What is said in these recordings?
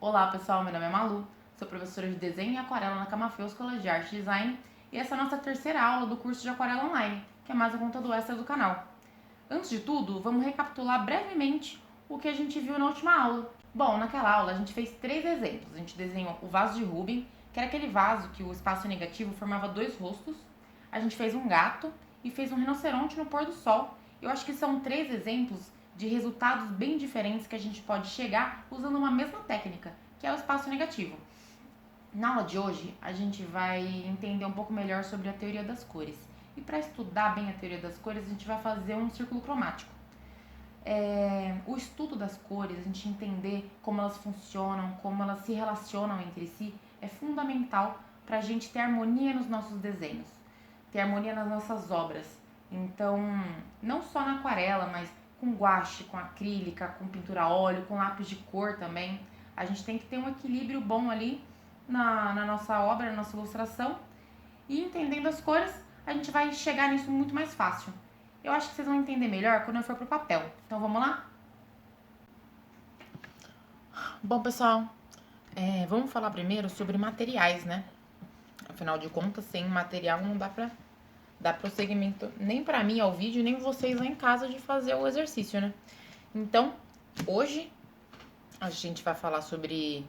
Olá pessoal, meu nome é Malu, sou professora de desenho e aquarela na Camafeu Escola de Arte e Design e essa é a nossa terceira aula do curso de aquarela online, que é mais um conteúdo extra do canal. Antes de tudo, vamos recapitular brevemente o que a gente viu na última aula. Bom, naquela aula a gente fez 3 exemplos. A gente desenhou o vaso de Rubens, que era aquele vaso que o espaço negativo formava 2 rostos. A gente fez um gato e fez um rinoceronte no pôr do sol. Eu acho que são 3 exemplos de resultados bem diferentes que a gente pode chegar usando uma mesma técnica, que é o espaço negativo. Na aula de hoje, a gente vai entender um pouco melhor sobre a teoria das cores. E para estudar bem a teoria das cores, a gente vai fazer um círculo cromático. O estudo das cores, a gente entender como elas funcionam, como elas se relacionam entre si, é fundamental para a gente ter harmonia nos nossos desenhos, ter harmonia nas nossas obras. Então, não só na aquarela, mas com guache, com acrílica, com pintura a óleo, com lápis de cor também. A gente tem que ter um equilíbrio bom ali na nossa obra, na nossa ilustração. E entendendo as cores, a gente vai chegar nisso muito mais fácil. Eu acho que vocês vão entender melhor quando eu for pro papel. Então vamos lá? Bom, pessoal, vamos falar primeiro sobre materiais, né? Afinal de contas, sem material não dá pra dar prosseguimento nem pra mim ao vídeo, nem vocês lá em casa de fazer o exercício, né? Então, hoje a gente vai falar sobre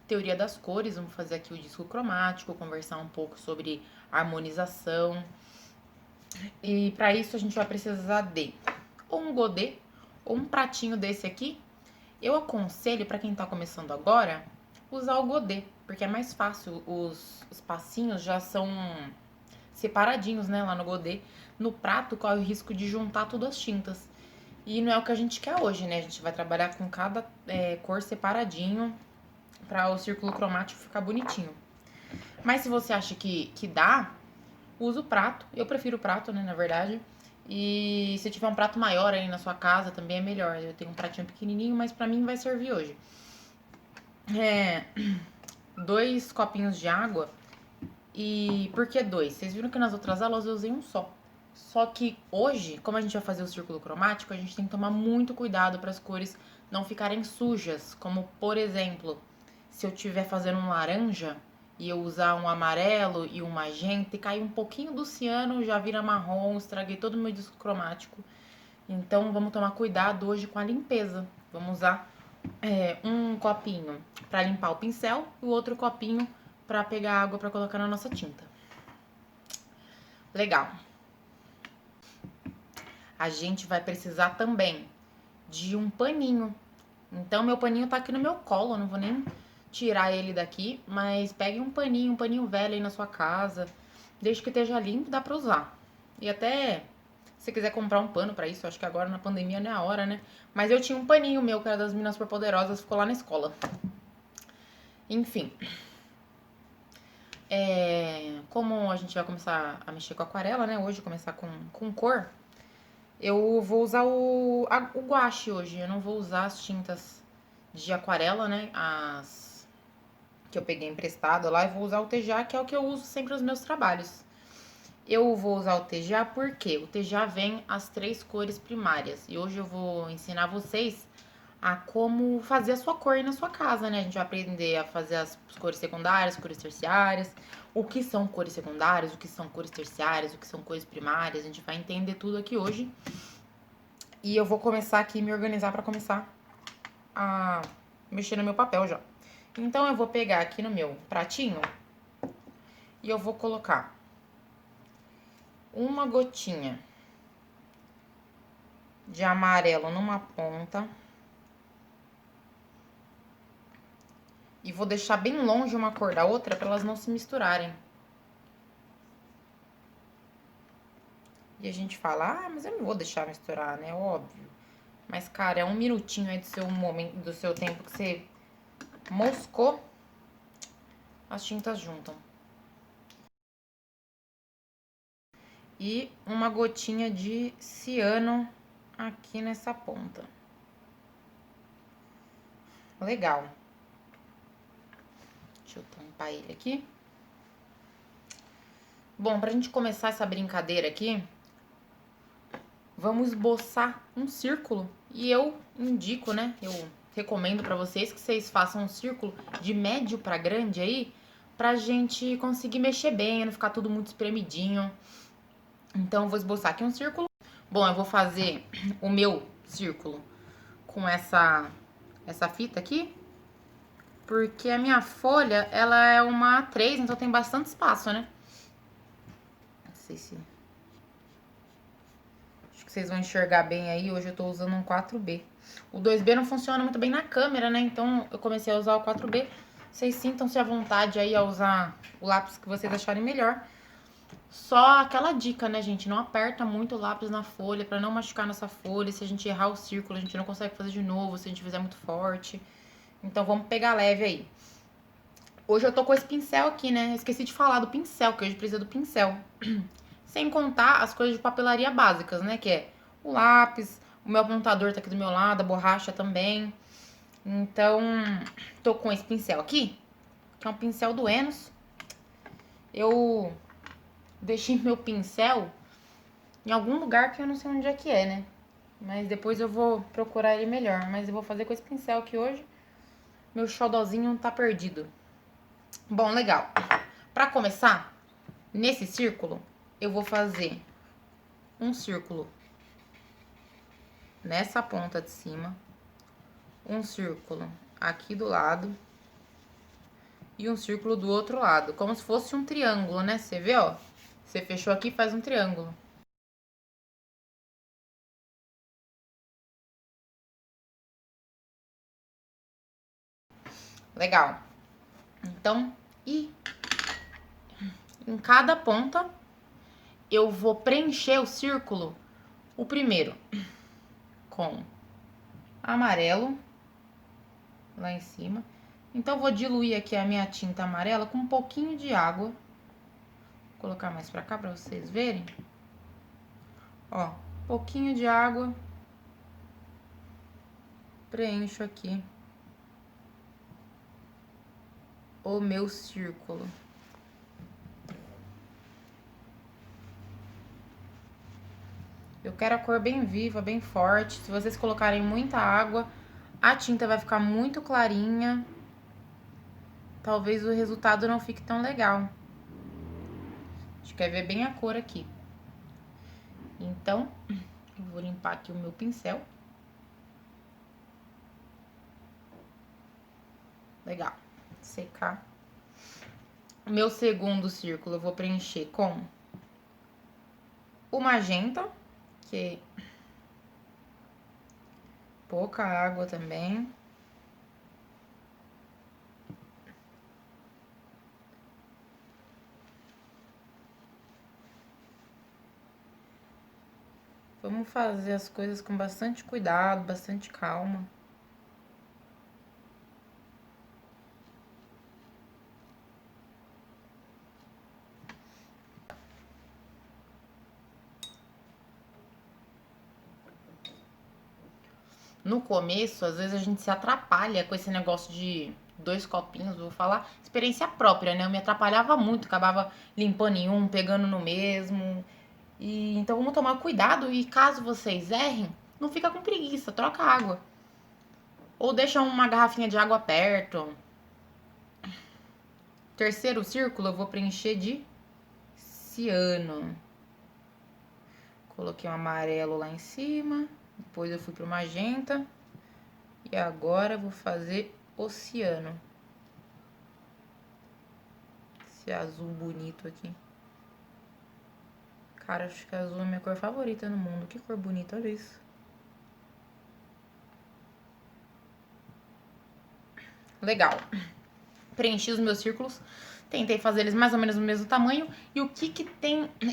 teoria das cores, vamos fazer aqui o disco cromático, conversar um pouco sobre harmonização. E para isso a gente vai precisar de ou um godê ou um pratinho desse aqui. Eu aconselho para quem tá começando agora usar o godê, porque é mais fácil, os passinhos já são separadinhos, né, lá no godê. No prato corre o risco de juntar tudo as tintas. E não é o que a gente quer hoje, né? A gente vai trabalhar com cada cor separadinho para o círculo cromático ficar bonitinho. Mas se você acha que dá, usa o prato. Eu prefiro o prato, né, na verdade. E se tiver um prato maior aí na sua casa, também é melhor. Eu tenho um pratinho pequenininho, mas pra mim vai servir hoje. 2 copinhos de água. E por que 2? Vocês viram que nas outras aulas eu usei um só. Só que hoje, como a gente vai fazer o círculo cromático, a gente tem que tomar muito cuidado para as cores não ficarem sujas. Como, por exemplo, se eu estiver fazendo um laranja e eu usar um amarelo e um magenta e cair um pouquinho do ciano, já vira marrom, estraguei todo o meu disco cromático. Então, vamos tomar cuidado hoje com a limpeza. Vamos usar um copinho para limpar o pincel e o outro copinho para pegar água para colocar na nossa tinta. Legal. A gente vai precisar também de um paninho. Então, meu paninho tá aqui no meu colo, eu não vou nem tirar ele daqui, mas pegue um paninho velho aí na sua casa, desde que esteja limpo, dá pra usar. E até, se quiser comprar um pano pra isso, acho que agora na pandemia não é a hora, né? Mas eu tinha um paninho meu, que era das Meninas Superpoderosas, ficou lá na escola. Enfim. Como a gente vai começar a mexer com aquarela, né? Hoje, começar com cor, eu vou usar o guache hoje. Eu não vou usar as tintas de aquarela, né? As que eu peguei emprestado lá. Eu vou usar o TGA, que é o que eu uso sempre nos meus trabalhos. Eu vou usar o TGA porque o TGA vem as 3 cores primárias. E hoje eu vou ensinar vocês a como fazer a sua cor aí na sua casa, né? A gente vai aprender a fazer as cores secundárias, cores terciárias, o que são cores secundárias, o que são cores terciárias, o que são cores primárias. A gente vai entender tudo aqui hoje. E eu vou começar aqui, me organizar pra começar a mexer no meu papel já. Então, eu vou pegar aqui no meu pratinho e eu vou colocar uma gotinha de amarelo numa ponta. E vou deixar bem longe uma cor da outra para elas não se misturarem. E a gente fala, mas eu não vou deixar misturar, né? Óbvio. Mas, cara, é um minutinho aí do seu momento, do seu tempo que você moscou, as tintas juntam. E uma gotinha de ciano aqui nessa ponta. Legal. Deixa eu tampar ele aqui. Bom, pra gente começar essa brincadeira aqui, vamos esboçar um círculo. E eu indico, né? Eu recomendo pra vocês que vocês façam um círculo de médio pra grande aí, pra gente conseguir mexer bem, não ficar tudo muito espremidinho. Então, eu vou esboçar aqui um círculo. Bom, eu vou fazer o meu círculo com essa fita aqui, porque a minha folha, ela é uma A3, então tem bastante espaço, né? Não sei se... Acho que vocês vão enxergar bem aí. Hoje eu tô usando um 4B. O 2B não funciona muito bem na câmera, né? Então eu comecei a usar o 4B. Vocês sintam-se à vontade aí a usar o lápis que vocês acharem melhor. Só aquela dica, né, gente? Não aperta muito o lápis na folha pra não machucar nossa folha. Se a gente errar o círculo, a gente não consegue fazer de novo se a gente fizer muito forte. Então vamos pegar leve aí. Hoje eu tô com esse pincel aqui, né? Esqueci de falar do pincel, que hoje precisa do pincel. Sem contar as coisas de papelaria básicas, né? Que é o lápis, o meu apontador tá aqui do meu lado, a borracha também. Então, tô com esse pincel aqui, que é um pincel do Enos. Eu deixei meu pincel em algum lugar que eu não sei onde é que é, né? Mas depois eu vou procurar ele melhor. Mas eu vou fazer com esse pincel aqui hoje. Meu xodozinho tá perdido. Bom, legal. Pra começar, nesse círculo, eu vou fazer um círculo nessa ponta de cima, um círculo aqui do lado e um círculo do outro lado, como se fosse um triângulo, né? Você vê, ó? Você fechou aqui, faz um triângulo. Legal. Então, e em cada ponta eu vou preencher o círculo, o primeiro com amarelo lá em cima. Então, eu vou diluir aqui a minha tinta amarela com um pouquinho de água. Vou colocar mais pra cá pra vocês verem. Ó, pouquinho de água. Preencho aqui o meu círculo. Eu quero a cor bem viva, bem forte. Se vocês colocarem muita água, a tinta vai ficar muito clarinha. Talvez o resultado não fique tão legal. A gente quer ver bem a cor aqui. Então, eu vou limpar aqui o meu pincel. Legal. Secar. O meu segundo círculo eu vou preencher com o magenta, que pouca água também. Vamos fazer as coisas com bastante cuidado, bastante calma. No começo, às vezes a gente se atrapalha com esse negócio de 2 copinhos, vou falar experiência própria, né? Eu me atrapalhava muito, acabava limpando em um, pegando no mesmo. E então vamos tomar cuidado e caso vocês errem, não fica com preguiça, troca água. Ou deixa uma garrafinha de água perto. Terceiro círculo eu vou preencher de ciano. Coloquei um amarelo lá em cima, depois eu fui pro magenta. E agora eu vou fazer o ciano. Esse azul bonito aqui. Cara, acho que azul é a minha cor favorita no mundo. Que cor bonita, olha isso. Legal. Preenchi os meus círculos. Tentei fazer eles mais ou menos do mesmo tamanho. E o que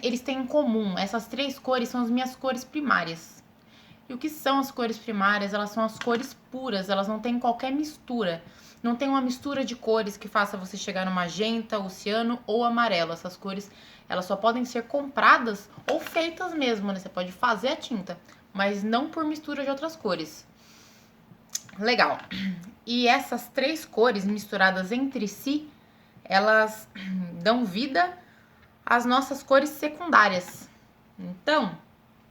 eles têm em comum? Essas 3 cores são as minhas cores primárias. E o que são as cores primárias? Elas são as cores puras, elas não têm qualquer mistura. Não tem uma mistura de cores que faça você chegar no magenta, o ciano ou amarelo. Essas cores, elas só podem ser compradas ou feitas mesmo, né? Você pode fazer a tinta, mas não por mistura de outras cores. Legal. E essas 3 cores misturadas entre si, elas dão vida às nossas cores secundárias. Então,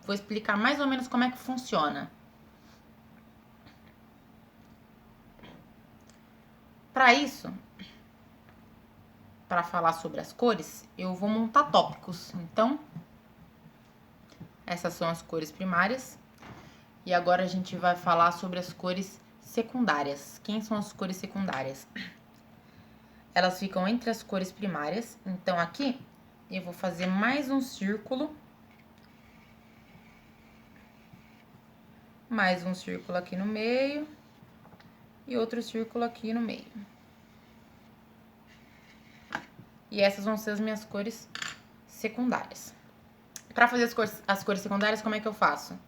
vou explicar mais ou menos como é que funciona. Para isso, para falar sobre as cores, eu vou montar tópicos. Então, essas são as cores primárias. E agora a gente vai falar sobre as cores secundárias. Quem são as cores secundárias? Elas ficam entre as cores primárias. Então, aqui, eu vou fazer mais um círculo. Mais um círculo aqui no meio. E outro círculo aqui no meio. E essas vão ser as minhas cores secundárias. Para fazer as cores secundárias, como é que eu faço?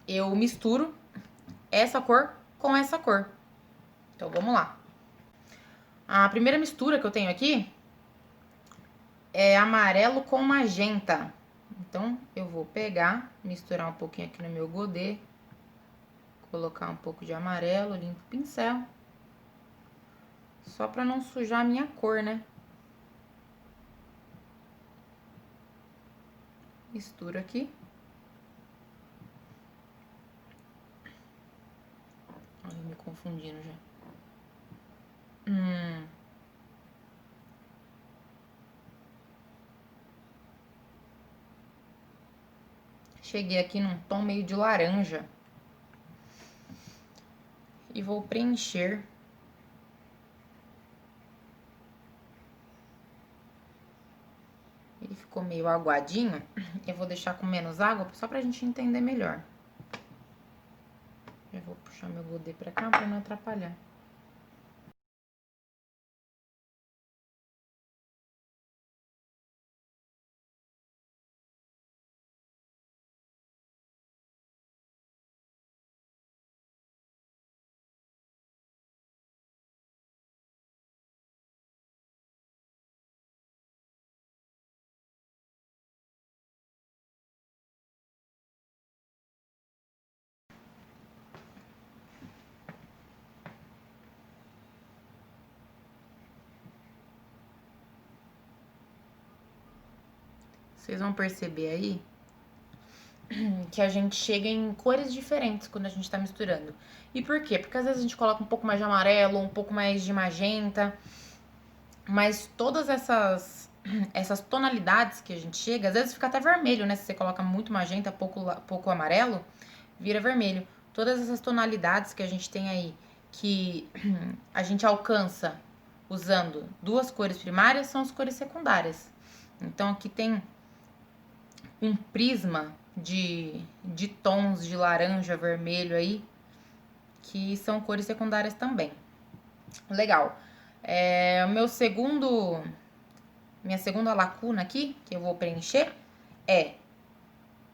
Eu misturo essa cor com essa cor. Então, vamos lá. A primeira mistura que eu tenho aqui é amarelo com magenta. Então, eu vou pegar, misturar um pouquinho aqui no meu godê. Colocar um pouco de amarelo, limpo o pincel. Só pra não sujar a minha cor, né? Misturo aqui. Olha, me confundindo já. Cheguei aqui num tom meio de laranja. E vou preencher. Ele ficou meio aguadinho. Eu vou deixar com menos água, só pra gente entender melhor. Já vou puxar meu godê pra cá pra não atrapalhar. Vocês vão perceber aí que a gente chega em cores diferentes quando a gente tá misturando. E por quê? Porque às vezes a gente coloca um pouco mais de amarelo, um pouco mais de magenta. Mas todas essas tonalidades que a gente chega, às vezes fica até vermelho, né? Se você coloca muito magenta, pouco amarelo, vira vermelho. Todas essas tonalidades que a gente tem aí, que a gente alcança usando duas cores primárias, são as cores secundárias. Então, aqui tem um prisma de tons de laranja, vermelho aí, que são cores secundárias também. Legal. Minha segunda lacuna aqui, que eu vou preencher, é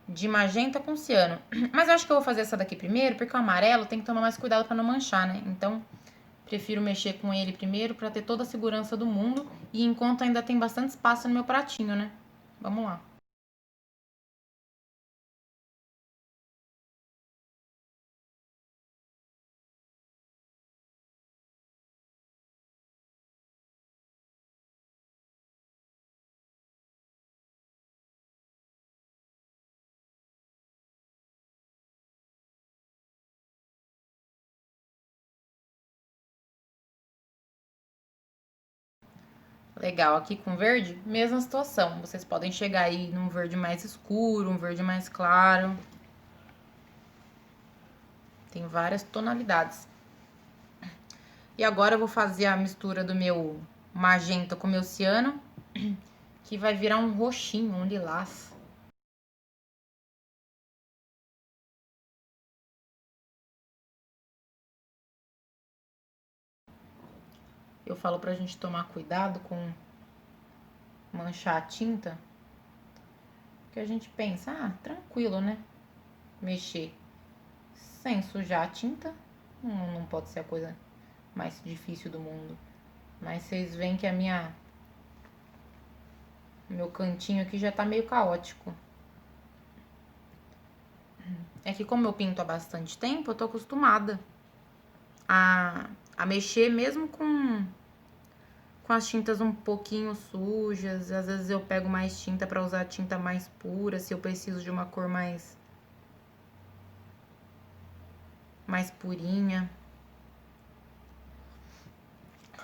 de magenta com ciano. Mas eu acho que eu vou fazer essa daqui primeiro, porque o amarelo tem que tomar mais cuidado pra não manchar, né? Então, prefiro mexer com ele primeiro pra ter toda a segurança do mundo. E enquanto ainda tem bastante espaço no meu pratinho, né? Vamos lá. Legal, aqui com verde, mesma situação. Vocês podem chegar aí num verde mais escuro, um verde mais claro. Tem várias tonalidades. E agora eu vou fazer a mistura do meu magenta com o meu ciano, que vai virar um roxinho, um lilás. Eu falo pra gente tomar cuidado com manchar a tinta, porque a gente pensa, tranquilo, né? Mexer sem sujar a tinta não pode ser a coisa mais difícil do mundo. Mas vocês veem que meu cantinho aqui já tá meio caótico. É que como eu pinto há bastante tempo, eu tô acostumada a mexer mesmo com as tintas um pouquinho sujas. Às vezes eu pego mais tinta pra usar tinta mais pura, se eu preciso de uma cor mais purinha.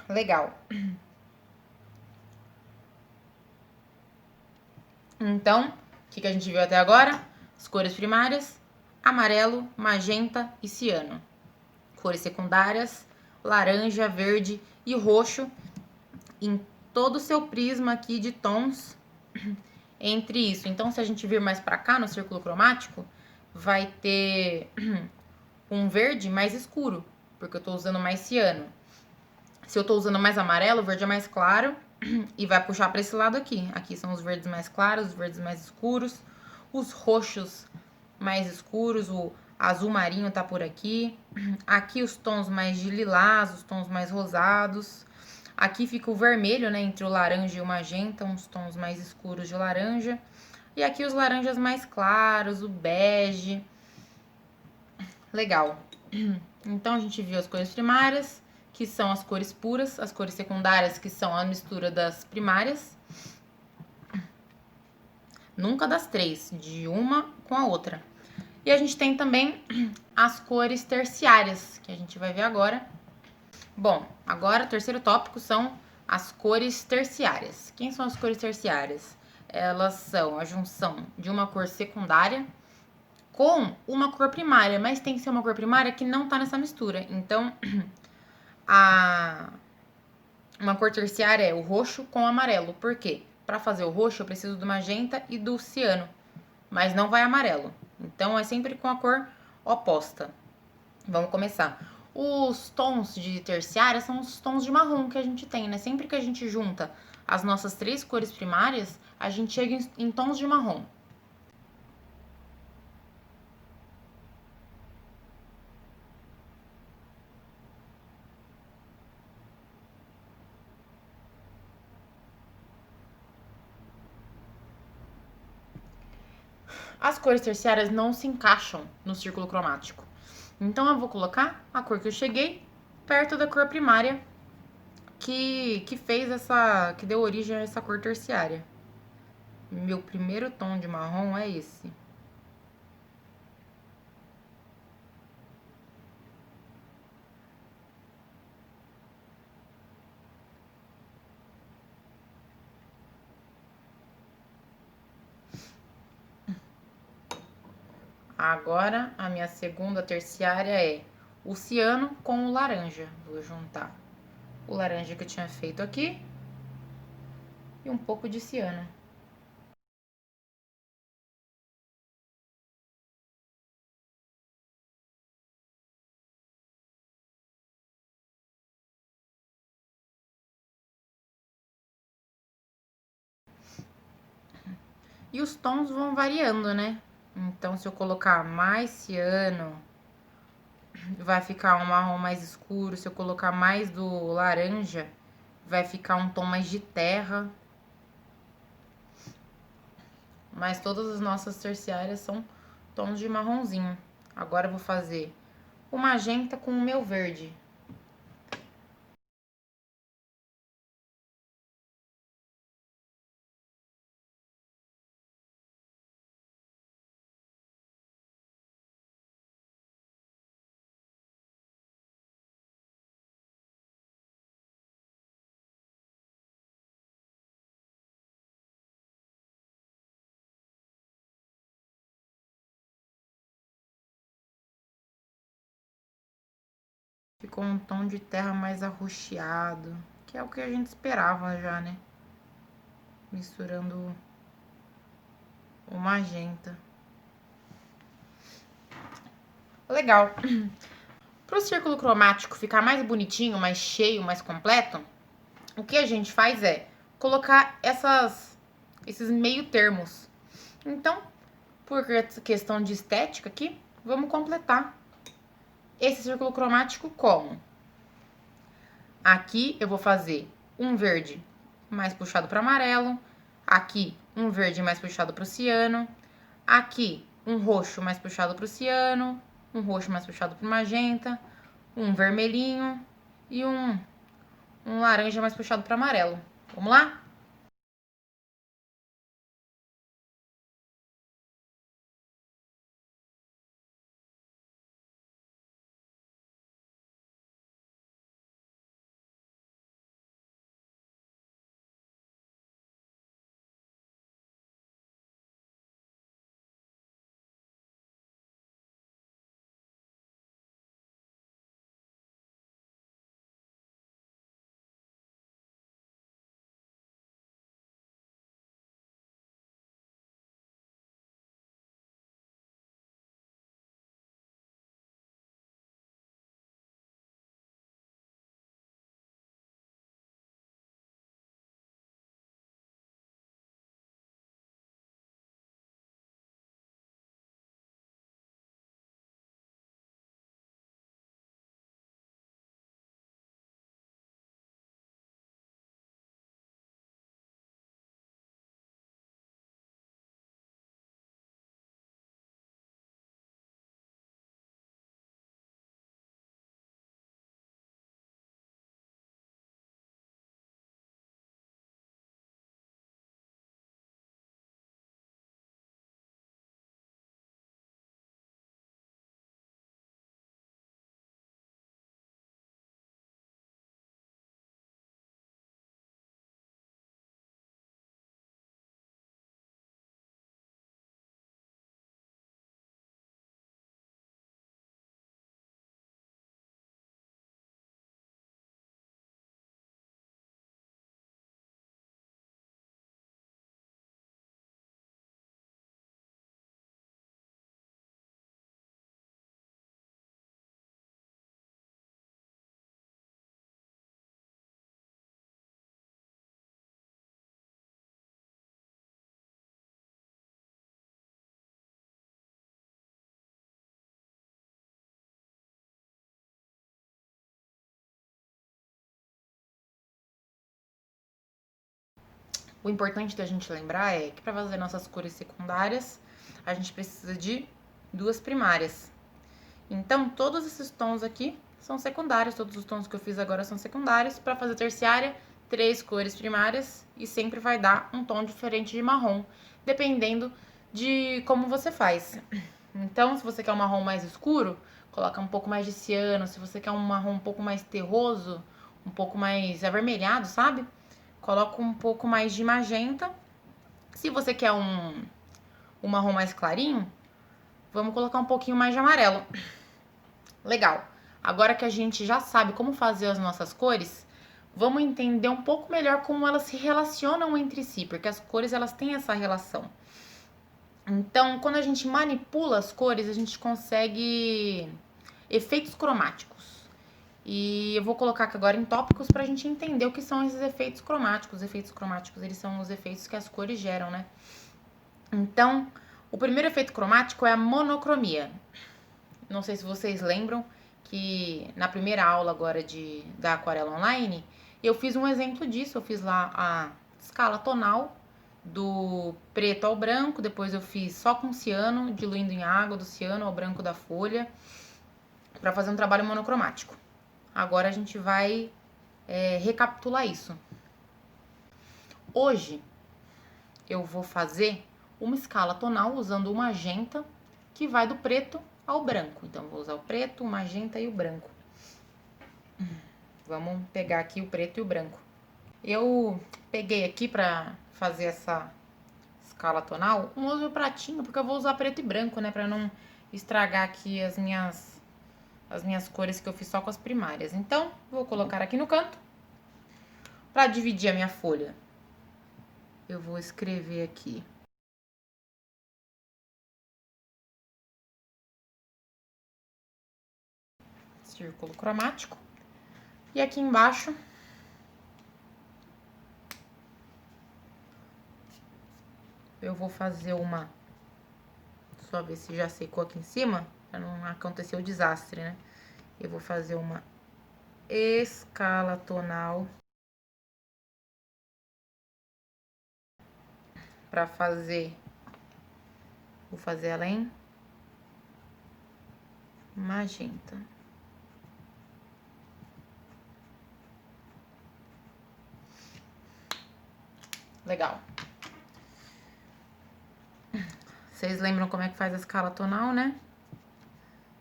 Legal. Então, o que a gente viu até agora? As cores primárias, amarelo, magenta e ciano. Cores secundárias, laranja, verde e roxo, em todo o seu prisma aqui de tons entre isso. Então, se a gente vir mais para cá no círculo cromático, vai ter um verde mais escuro, porque eu tô usando mais ciano. Se eu tô usando mais amarelo, o verde é mais claro e vai puxar para esse lado aqui. Aqui são os verdes mais claros, os verdes mais escuros, os roxos mais escuros, o azul marinho tá por aqui. Aqui os tons mais de lilás, os tons mais rosados. Aqui fica o vermelho, né, entre o laranja e o magenta, uns tons mais escuros de laranja. E aqui os laranjas mais claros, o bege. Legal. Então, a gente viu as cores primárias, que são as cores puras, as cores secundárias, que são a mistura das primárias. Nunca das três, de uma com a outra. E a gente tem também as cores terciárias, que a gente vai ver agora. Bom, agora o terceiro tópico são as cores terciárias. Quem são as cores terciárias? Elas são a junção de uma cor secundária com uma cor primária, mas tem que ser uma cor primária que não tá nessa mistura. Então, uma cor terciária é o roxo com o amarelo. Por quê? Para fazer o roxo, eu preciso do magenta e do ciano, mas não vai amarelo. Então, é sempre com a cor oposta. Vamos começar. Os tons de terciária são os tons de marrom que a gente tem, né? Sempre que a gente junta as nossas três cores primárias, a gente chega em tons de marrom. As cores terciárias não se encaixam no círculo cromático. Então, eu vou colocar a cor que eu cheguei perto da cor primária que fez essa, que deu origem a essa cor terciária. Meu primeiro tom de marrom é esse. Agora, a minha segunda terciária é o ciano com o laranja. Vou juntar o laranja que eu tinha feito aqui e um pouco de ciano. E os tons vão variando, né? Então, se eu colocar mais ciano, vai ficar um marrom mais escuro. Se eu colocar mais do laranja, vai ficar um tom mais de terra. Mas todas as nossas terciárias são tons de marronzinho. Agora eu vou fazer o magenta com o meu verde. Ficou um tom de terra mais arroxeado, que é o que a gente esperava já, né? Misturando o magenta. Legal. Para o círculo cromático ficar mais bonitinho, mais cheio, mais completo, o que a gente faz é colocar esses meio termos. Então, por questão de estética aqui, vamos completar esse círculo cromático como? Aqui eu vou fazer um verde mais puxado para amarelo, aqui um verde mais puxado para o ciano, aqui um roxo mais puxado para o ciano, um roxo mais puxado para o magenta, um vermelhinho e um laranja mais puxado para amarelo. Vamos lá? O importante da gente lembrar é que para fazer nossas cores secundárias, a gente precisa de 2 primárias. Então, todos esses tons aqui são secundários, todos os tons que eu fiz agora são secundários. Para fazer terciária, 3 cores primárias e sempre vai dar um tom diferente de marrom, dependendo de como você faz. Então, se você quer um marrom mais escuro, coloca um pouco mais de ciano. Se você quer um marrom um pouco mais terroso, um pouco mais avermelhado, sabe? Coloca um pouco mais de magenta. Se você quer um marrom mais clarinho, vamos colocar um pouquinho mais de amarelo. Legal. Agora que a gente já sabe como fazer as nossas cores, vamos entender um pouco melhor como elas se relacionam entre si, porque as cores elas têm essa relação. Então, quando a gente manipula as cores, a gente consegue efeitos cromáticos. E eu vou colocar aqui agora em tópicos pra gente entender o que são esses efeitos cromáticos. Os efeitos cromáticos, eles são os efeitos que as cores geram, né? Então, o primeiro efeito cromático é a monocromia. Não sei se vocês lembram que na primeira aula agora da Aquarela Online, eu fiz um exemplo disso. Eu fiz lá a escala tonal do preto ao branco, depois eu fiz só com ciano, diluindo em água, do ciano ao branco da folha, para fazer um trabalho monocromático. Agora a gente vai recapitular isso. Hoje eu vou fazer uma escala tonal usando o magenta, que vai do preto ao branco. Então, vou usar o preto, o magenta e o branco. Vamos pegar aqui o preto e o branco. Eu peguei aqui pra fazer essa escala tonal um outro pratinho, porque eu vou usar preto e branco, né? Pra não estragar aqui as minhas cores que eu fiz só com as primárias. Então, vou colocar aqui no canto. Pra dividir a minha folha, eu vou escrever aqui círculo cromático. E aqui embaixo eu vou fazer uma... Só ver se já secou aqui em cima, pra não acontecer o desastre, né? Eu vou fazer uma escala tonal pra fazer... Vou fazer ela em magenta. Legal. Vocês lembram como é que faz a escala tonal, né?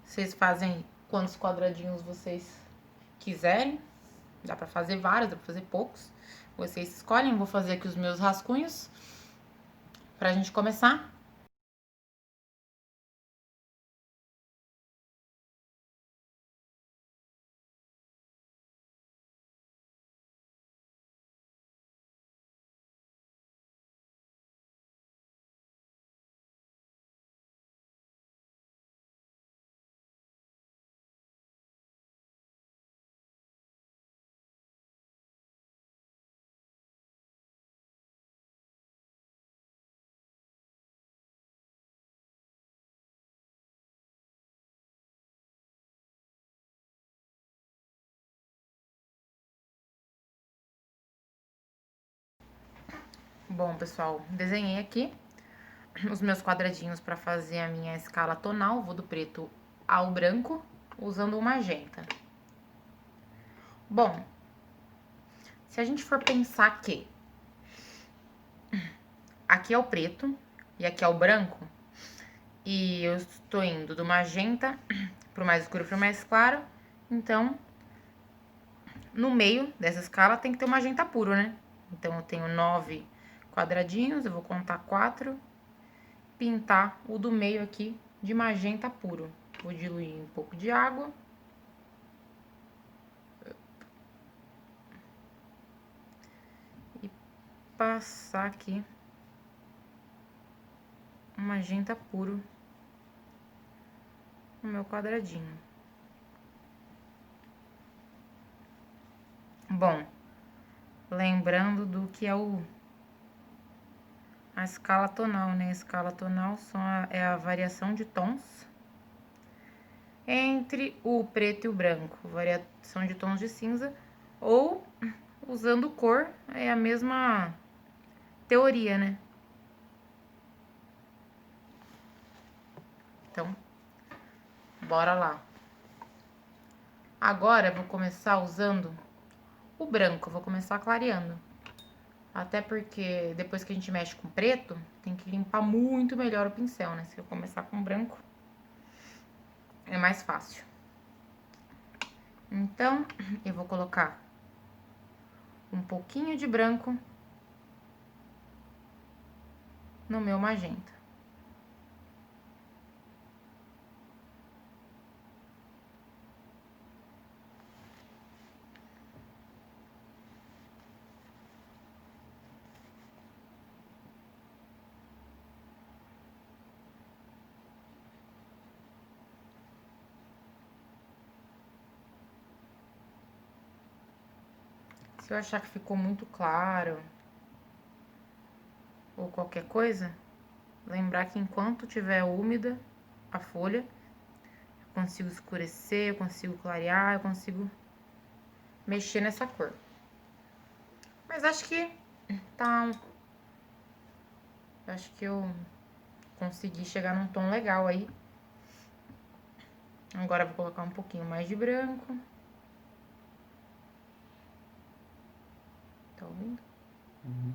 Vocês fazem quantos quadradinhos vocês quiserem. Dá pra fazer vários, dá pra fazer poucos. Vocês escolhem. Vou fazer aqui os meus rascunhos pra gente começar. Bom, pessoal, desenhei aqui os meus quadradinhos para fazer a minha escala tonal. Vou do preto ao branco, usando o magenta. Bom, se a gente for pensar que aqui é o preto e aqui é o branco, e eu estou indo do magenta pro mais escuro pro mais claro, então, no meio dessa escala tem que ter o magenta puro, né? Então, eu tenho 9 quadradinhos, eu vou contar 4, pintar o do meio aqui de magenta puro. Vou diluir um pouco de água. E passar aqui um magenta puro no meu quadradinho. Bom, lembrando do que é a escala tonal, né? A escala tonal é a variação de tons entre o preto e o branco, variação de tons de cinza, ou usando cor, é a mesma teoria, né? Então, bora lá. Agora eu vou começar usando o branco, eu vou começar clareando. Até porque depois que a gente mexe com preto, tem que limpar muito melhor o pincel, né? Se eu começar com branco, é mais fácil. Então, eu vou colocar um pouquinho de branco no meu magenta. Se eu achar que ficou muito claro ou qualquer coisa, lembrar que enquanto tiver úmida a folha, eu consigo escurecer, eu consigo clarear, eu consigo mexer nessa cor. Mas acho que tá... Acho que eu consegui chegar num tom legal aí. Agora eu vou colocar um pouquinho mais de branco. Tá ouvindo? Uhum.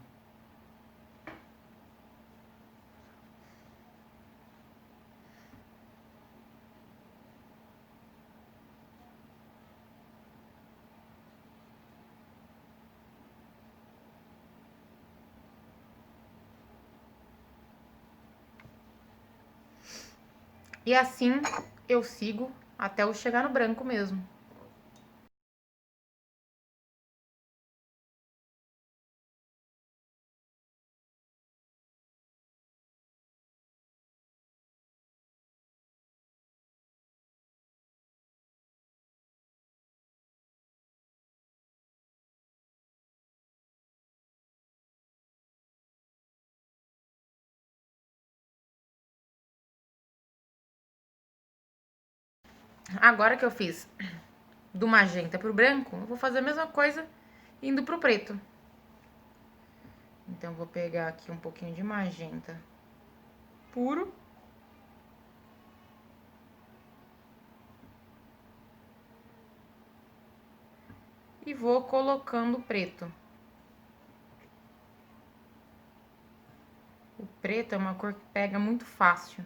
E assim eu sigo até eu chegar no branco mesmo. Agora que eu fiz do magenta pro branco, eu vou fazer a mesma coisa indo pro preto. Então, vou pegar aqui um pouquinho de magenta puro. E vou colocando o preto. O preto é uma cor que pega muito fácil.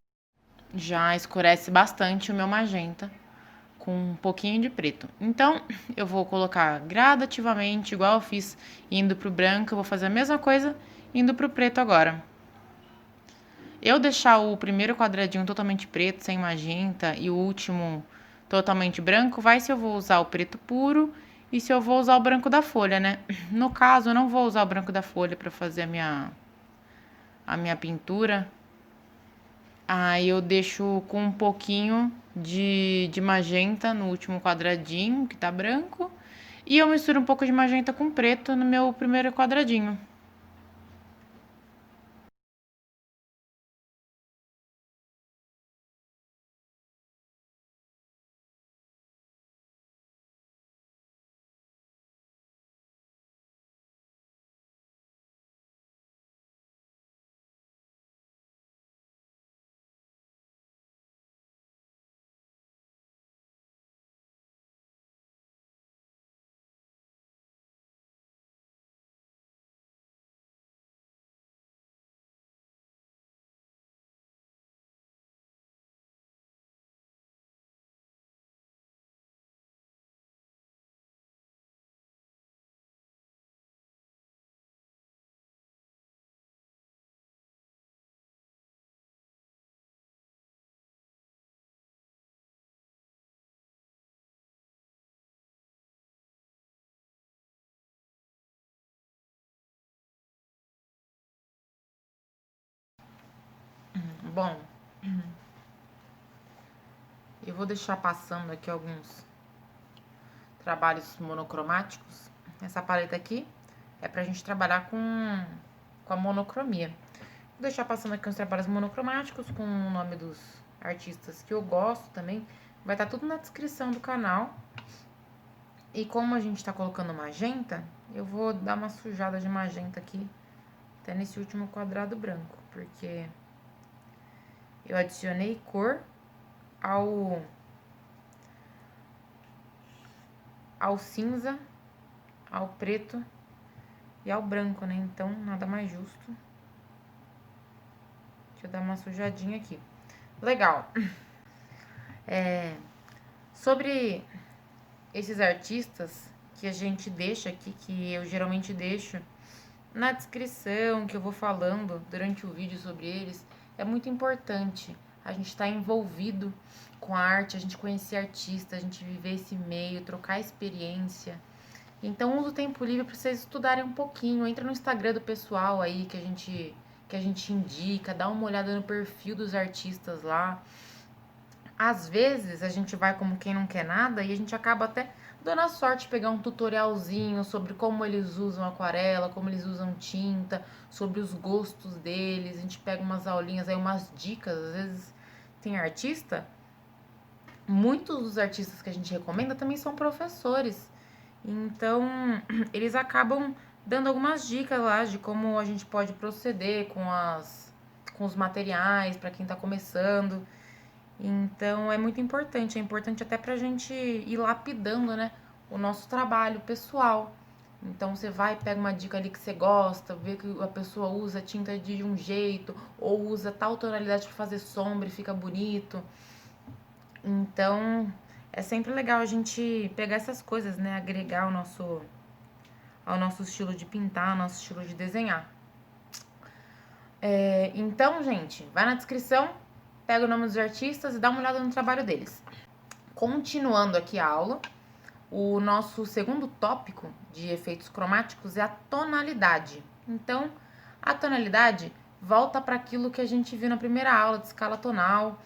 Já escurece bastante o meu magenta com um pouquinho de preto. Então, eu vou colocar gradativamente, igual eu fiz indo pro branco, eu vou fazer a mesma coisa indo pro preto agora. Eu deixar o primeiro quadradinho totalmente preto, sem magenta, e o último totalmente branco, vai se eu vou usar o preto puro e se eu vou usar o branco da folha, né? No caso, eu não vou usar o branco da folha para fazer a minha pintura. Aí eu deixo com um pouquinho de magenta no último quadradinho, que tá branco. E eu misturo um pouco de magenta com preto no meu primeiro quadradinho. Bom, eu vou deixar passando aqui alguns trabalhos monocromáticos. Essa paleta aqui é pra gente trabalhar com a monocromia. Vou deixar passando aqui uns trabalhos monocromáticos com o nome dos artistas que eu gosto também. Vai estar tudo na descrição do canal. E como a gente tá colocando magenta, eu vou dar uma sujada de magenta aqui até nesse último quadrado branco, porque eu adicionei cor ao cinza, ao preto e ao branco, né? Então, nada mais justo. Deixa eu dar uma sujadinha aqui. Legal. Sobre esses artistas que a gente deixa aqui, que eu geralmente deixo na descrição, que eu vou falando durante o vídeo sobre eles, é muito importante a gente estar envolvido com a arte, a gente conhecer artistas, a gente viver esse meio, trocar experiência. Então, usa o tempo livre para vocês estudarem um pouquinho. Entra no Instagram do pessoal aí que a gente indica, dá uma olhada no perfil dos artistas lá. Às vezes, a gente vai como quem não quer nada e a gente acaba até dando a sorte de pegar um tutorialzinho sobre como eles usam aquarela, como eles usam tinta, sobre os gostos deles. A gente pega umas aulinhas aí, umas dicas. Às vezes tem artista. Muitos dos artistas que a gente recomenda também são professores. Então, eles acabam dando algumas dicas lá de como a gente pode proceder com os materiais para quem tá começando. Então, é muito importante. É importante até pra gente ir lapidando, né, o nosso trabalho pessoal. Então, você vai, pega uma dica ali que você gosta, vê que a pessoa usa tinta de um jeito, ou usa tal tonalidade para fazer sombra e fica bonito. Então, é sempre legal a gente pegar essas coisas, né? Agregar ao nosso estilo de pintar, ao nosso estilo de desenhar. Então, gente, vai na descrição, pega o nome dos artistas e dá uma olhada no trabalho deles. Continuando aqui a aula, o nosso segundo tópico de efeitos cromáticos é a tonalidade. Então, a tonalidade volta para aquilo que a gente viu na primeira aula de escala tonal.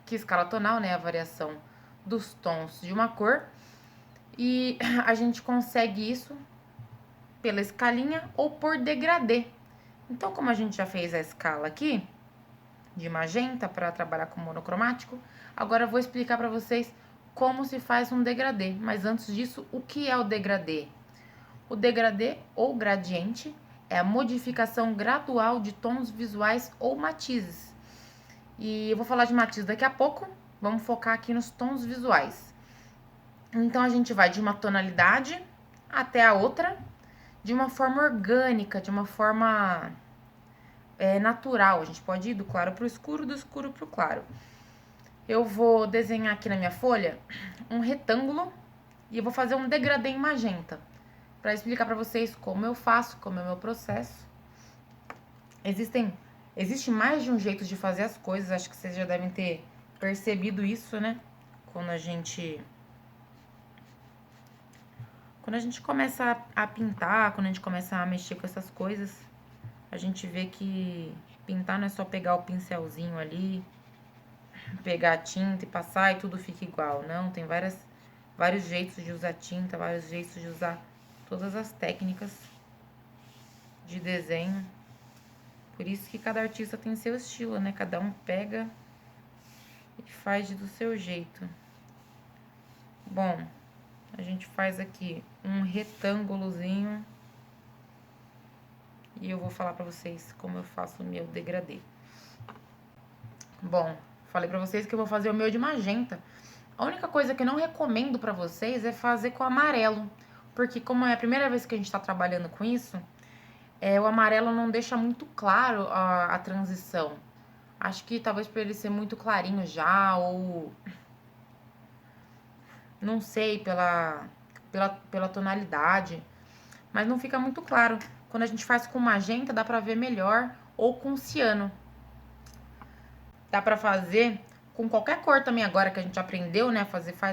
Que escala tonal, né, a variação dos tons de uma cor, e a gente consegue isso pela escalinha ou por degradê. Então, como a gente já fez a escala aqui de magenta para trabalhar com monocromático, agora eu vou explicar para vocês como se faz um degradê. Mas antes disso, o que é o degradê? O degradê ou gradiente é a modificação gradual de tons visuais ou matizes. E eu vou falar de matiz daqui a pouco, vamos focar aqui nos tons visuais. Então, a gente vai de uma tonalidade até a outra, de uma forma orgânica, de uma forma natural. A gente pode ir do claro para o escuro, do escuro para o claro. Eu vou desenhar aqui na minha folha um retângulo e eu vou fazer um degradê em magenta, para explicar para vocês como eu faço, como é o meu processo. Existe mais de um jeito de fazer as coisas, acho que vocês já devem ter percebido isso, né? Quando a gente começa a pintar, quando a gente começa a mexer com essas coisas, a gente vê que pintar não é só pegar o pincelzinho ali, pegar a tinta e passar e tudo fica igual. Não, tem vários jeitos de usar tinta, vários jeitos de usar todas as técnicas de desenho. Por isso que cada artista tem seu estilo, né? Cada um pega e faz do seu jeito. Bom, a gente faz aqui um retângulozinho e eu vou falar pra vocês como eu faço o meu degradê. Bom, falei pra vocês que eu vou fazer o meu de magenta. A única coisa que eu não recomendo pra vocês é fazer com amarelo, porque como é a primeira vez que a gente tá trabalhando com isso, o amarelo não deixa muito claro a transição. Acho que talvez por ele ser muito clarinho já, ou não sei, pela tonalidade, mas não fica muito claro. Quando a gente faz com magenta, dá pra ver melhor, ou com ciano. Dá pra fazer com qualquer cor também agora que a gente aprendeu, né?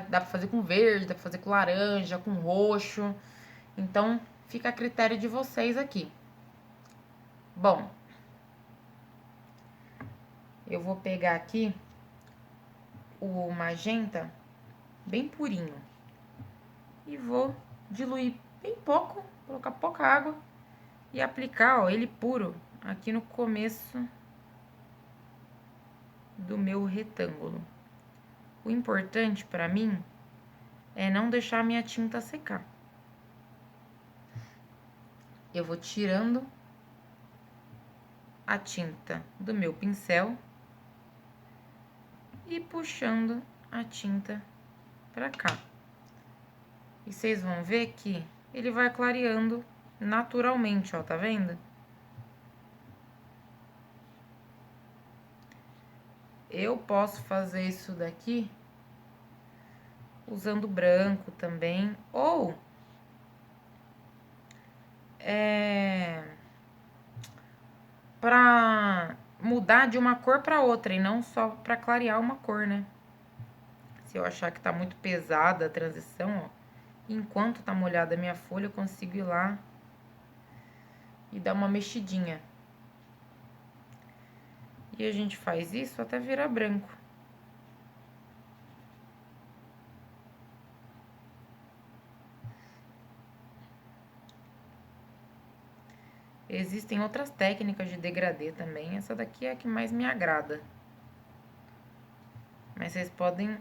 Dá pra fazer com verde, dá pra fazer com laranja, com roxo. Então, fica a critério de vocês aqui. Bom, eu vou pegar aqui o magenta bem purinho e vou diluir bem pouco, colocar pouca água e aplicar, ó, ele puro aqui no começo do meu retângulo. O importante para mim é não deixar a minha tinta secar. eu vou tirando a tinta do meu pincel e puxando a tinta pra cá. E vocês vão ver que ele vai clareando naturalmente, ó, tá vendo? Eu posso fazer isso daqui usando branco também, ou pra mudar de uma cor pra outra e não só pra clarear uma cor, né? Se eu achar que tá muito pesada a transição, ó, enquanto tá molhada a minha folha, eu consigo ir lá e dar uma mexidinha. E a gente faz isso até virar branco. Existem outras técnicas de degradê também. Essa daqui é a que mais me agrada. Mas vocês podem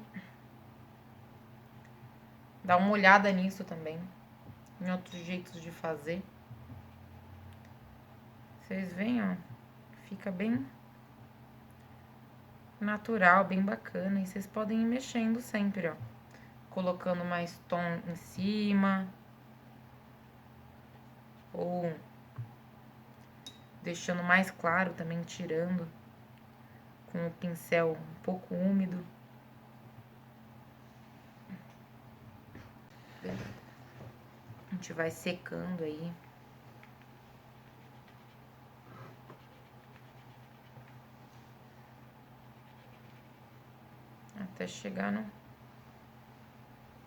dar uma olhada nisso também. Em outros jeitos de fazer. Vocês veem, ó. Fica bem natural, bem bacana. E vocês podem ir mexendo sempre, ó. Colocando mais tom em cima. Ou deixando mais claro também, tirando com o pincel um pouco úmido. A gente vai secando aí. Até chegar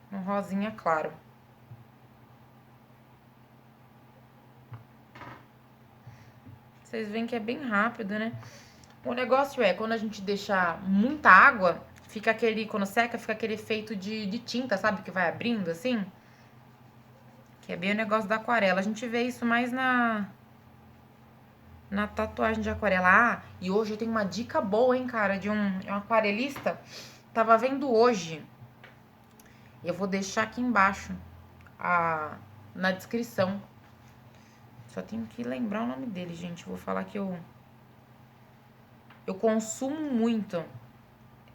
no rosinha claro. Vocês veem que é bem rápido, né? O negócio é, quando a gente deixa muita água, fica aquele, quando seca, fica aquele efeito de tinta, sabe? Que vai abrindo, assim. Que é bem o negócio da aquarela. A gente vê isso mais na tatuagem de aquarela. Ah, e hoje eu tenho uma dica boa, hein, cara, de um aquarelista. Tava vendo hoje. Eu vou deixar aqui embaixo, na descrição. Só tenho que lembrar o nome dele, gente. Vou falar que eu consumo muito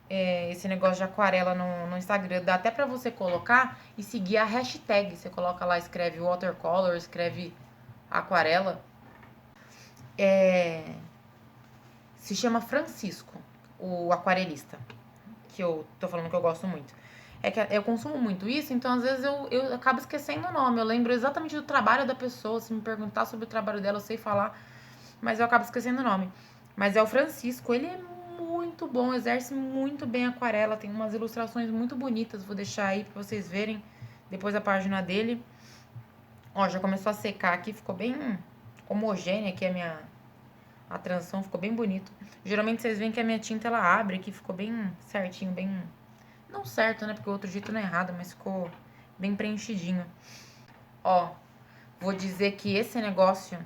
esse negócio de aquarela no Instagram. Dá até pra você colocar e seguir a hashtag. Você coloca lá, escreve watercolor, escreve aquarela. Se chama Francisco, o aquarelista. Que eu tô falando que eu gosto muito. É que eu consumo muito isso, então às vezes eu acabo esquecendo o nome. Eu lembro exatamente do trabalho da pessoa. Se me perguntar sobre o trabalho dela, eu sei falar, mas eu acabo esquecendo o nome. Mas é o Francisco, ele é muito bom, exerce muito bem a aquarela, tem umas ilustrações muito bonitas. Vou deixar aí pra vocês verem depois a página dele. Ó, já começou a secar aqui, ficou bem homogênea aqui a transição, ficou bem bonito. Geralmente vocês veem que a minha tinta ela abre aqui, ficou bem certinho, bem... Não certo, né? Porque o outro jeito não é errado, mas ficou bem preenchidinho. Ó, vou dizer que esse negócio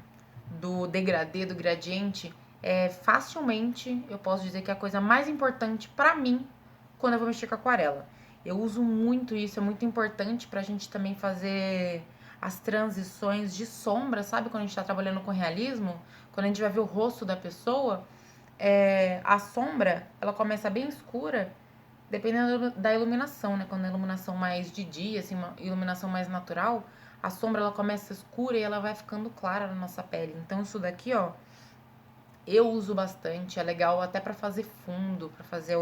do degradê, do gradiente, facilmente, eu posso dizer que é a coisa mais importante pra mim quando eu vou mexer com aquarela. Eu uso muito isso, é muito importante pra gente também fazer as transições de sombra, sabe? Quando a gente tá trabalhando com realismo, quando a gente vai ver o rosto da pessoa, a sombra, ela começa bem escura, dependendo da iluminação, né? Quando é iluminação mais de dia, assim, uma iluminação mais natural, a sombra ela começa escura e ela vai ficando clara na nossa pele. Então isso daqui, ó, eu uso bastante, é legal até pra fazer fundo, pra fazer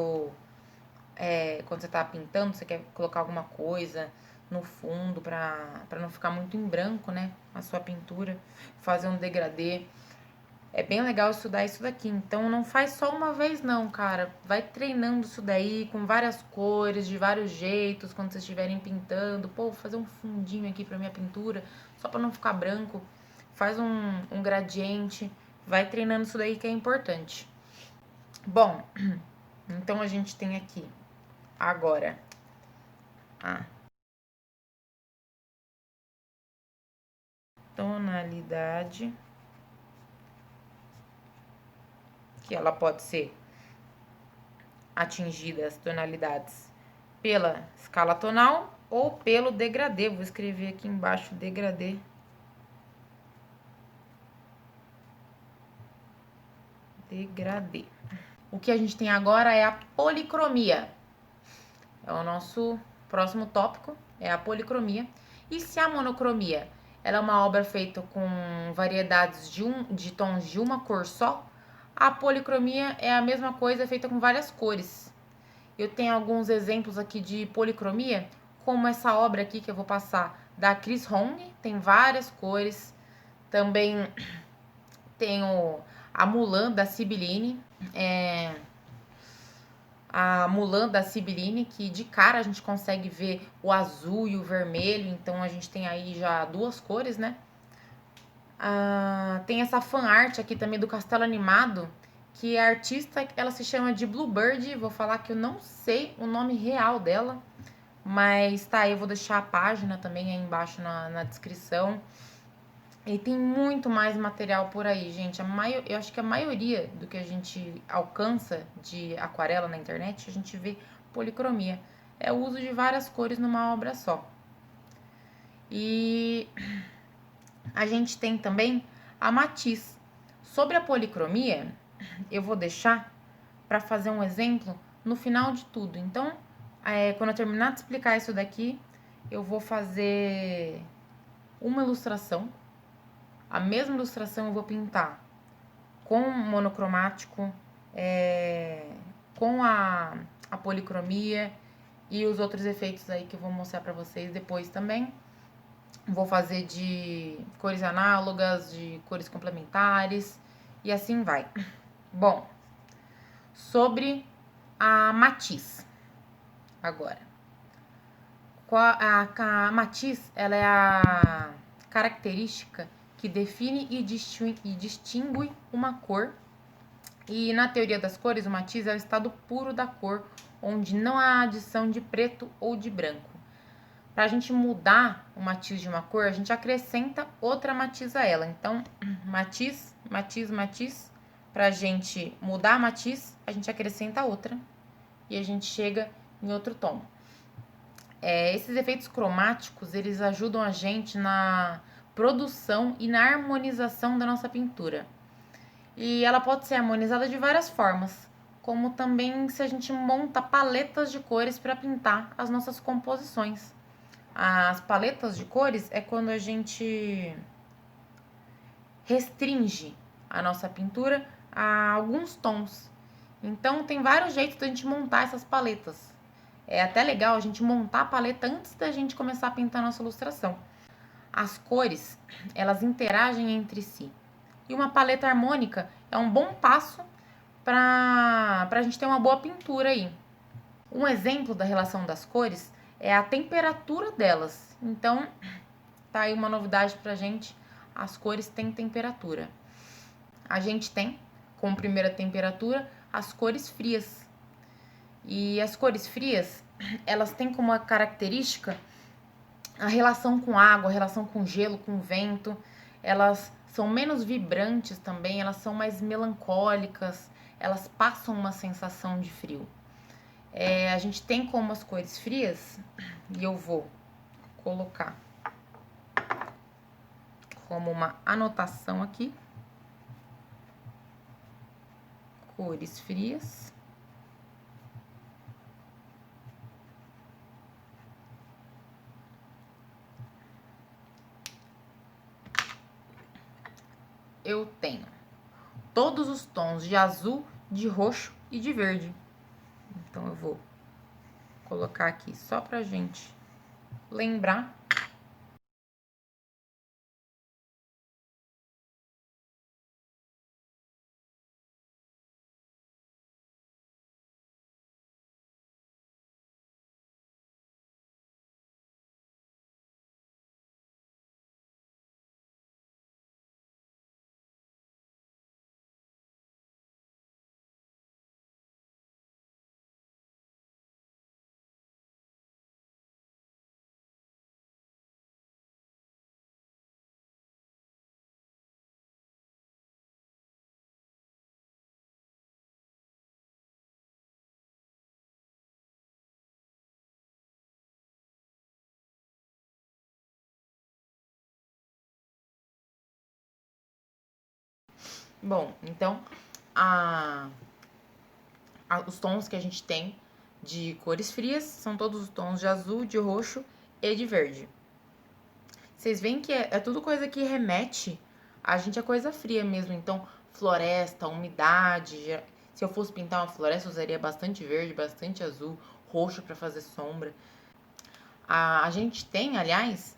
quando você tá pintando, você quer colocar alguma coisa no fundo pra não ficar muito em branco, né, a sua pintura, fazer um degradê. É bem legal estudar isso daqui, então não faz só uma vez não, cara. Vai treinando isso daí com várias cores, de vários jeitos, quando vocês estiverem pintando. Pô, vou fazer um fundinho aqui pra minha pintura, só pra não ficar branco. Faz um gradiente, vai treinando isso daí que é importante. Bom, então a gente tem aqui agora a tonalidade, que ela pode ser atingida, as tonalidades, pela escala tonal ou pelo degradê. Vou escrever aqui embaixo degradê. Degradê. O que a gente tem agora é a policromia. É o nosso próximo tópico, é a policromia. E se a monocromia ela é uma obra feita com variedades de tons de uma cor só, a policromia é a mesma coisa, feita com várias cores. Eu tenho alguns exemplos aqui de policromia, como essa obra aqui que eu vou passar da Chris Hong, tem várias cores. Também tenho a Mulan da Sibylline, a Mulan da Sibylline, que de cara a gente consegue ver o azul e o vermelho, então a gente tem aí já duas cores, né? Tem essa fan art aqui também do Castelo Animado, que a artista, ela se chama de Bluebird, vou falar que eu não sei o nome real dela, mas tá aí, eu vou deixar a página também aí embaixo na descrição. E tem muito mais material por aí, gente. Eu acho que a maioria do que a gente alcança de aquarela na internet, a gente vê policromia. É o uso de várias cores numa obra só. E a gente tem também a matiz. Sobre a policromia, eu vou deixar para fazer um exemplo no final de tudo. Então, quando eu terminar de explicar isso daqui, eu vou fazer uma ilustração. A mesma ilustração eu vou pintar com monocromático, com a policromia e os outros efeitos aí que eu vou mostrar para vocês depois também. Vou fazer de cores análogas, de cores complementares e assim vai. Bom, sobre a matiz agora. A matiz, ela é a característica que define e distingue uma cor. E na teoria das cores, o matiz é o estado puro da cor, onde não há adição de preto ou de branco. Para a gente mudar o matiz de uma cor, a gente acrescenta outra matiz a ela. Então, matiz, matiz, matiz. Para a gente mudar a matiz, a gente acrescenta outra e a gente chega em outro tom. Esses efeitos cromáticos, eles ajudam a gente na produção e na harmonização da nossa pintura. E ela pode ser harmonizada de várias formas, como também se a gente monta paletas de cores para pintar as nossas composições. As paletas de cores é quando a gente restringe a nossa pintura a alguns tons. Então, tem vários jeitos da gente montar essas paletas. É até legal a gente montar a paleta antes da gente começar a pintar a nossa ilustração. As cores, elas interagem entre si. E uma paleta harmônica é um bom passo para a gente ter uma boa pintura aí. Um exemplo da relação das cores é a temperatura delas. Então, tá aí uma novidade pra gente. As cores têm temperatura. A gente tem, como primeira temperatura, as cores frias. E as cores frias, elas têm como uma característica a relação com água, a relação com gelo, com vento. Elas são menos vibrantes também, elas são mais melancólicas, elas passam uma sensação de frio. A gente tem como as cores frias, e eu vou colocar como uma anotação aqui. Cores frias. Eu tenho todos os tons de azul, de roxo e de verde. Então, eu vou colocar aqui só pra gente lembrar. Bom, então, os tons que a gente tem de cores frias, são todos os tons de azul, de roxo e de verde. Vocês veem que é tudo coisa que remete a gente a coisa fria mesmo. Então, floresta, umidade. Se eu fosse pintar uma floresta, eu usaria bastante verde, bastante azul, roxo para fazer sombra. A gente tem, aliás,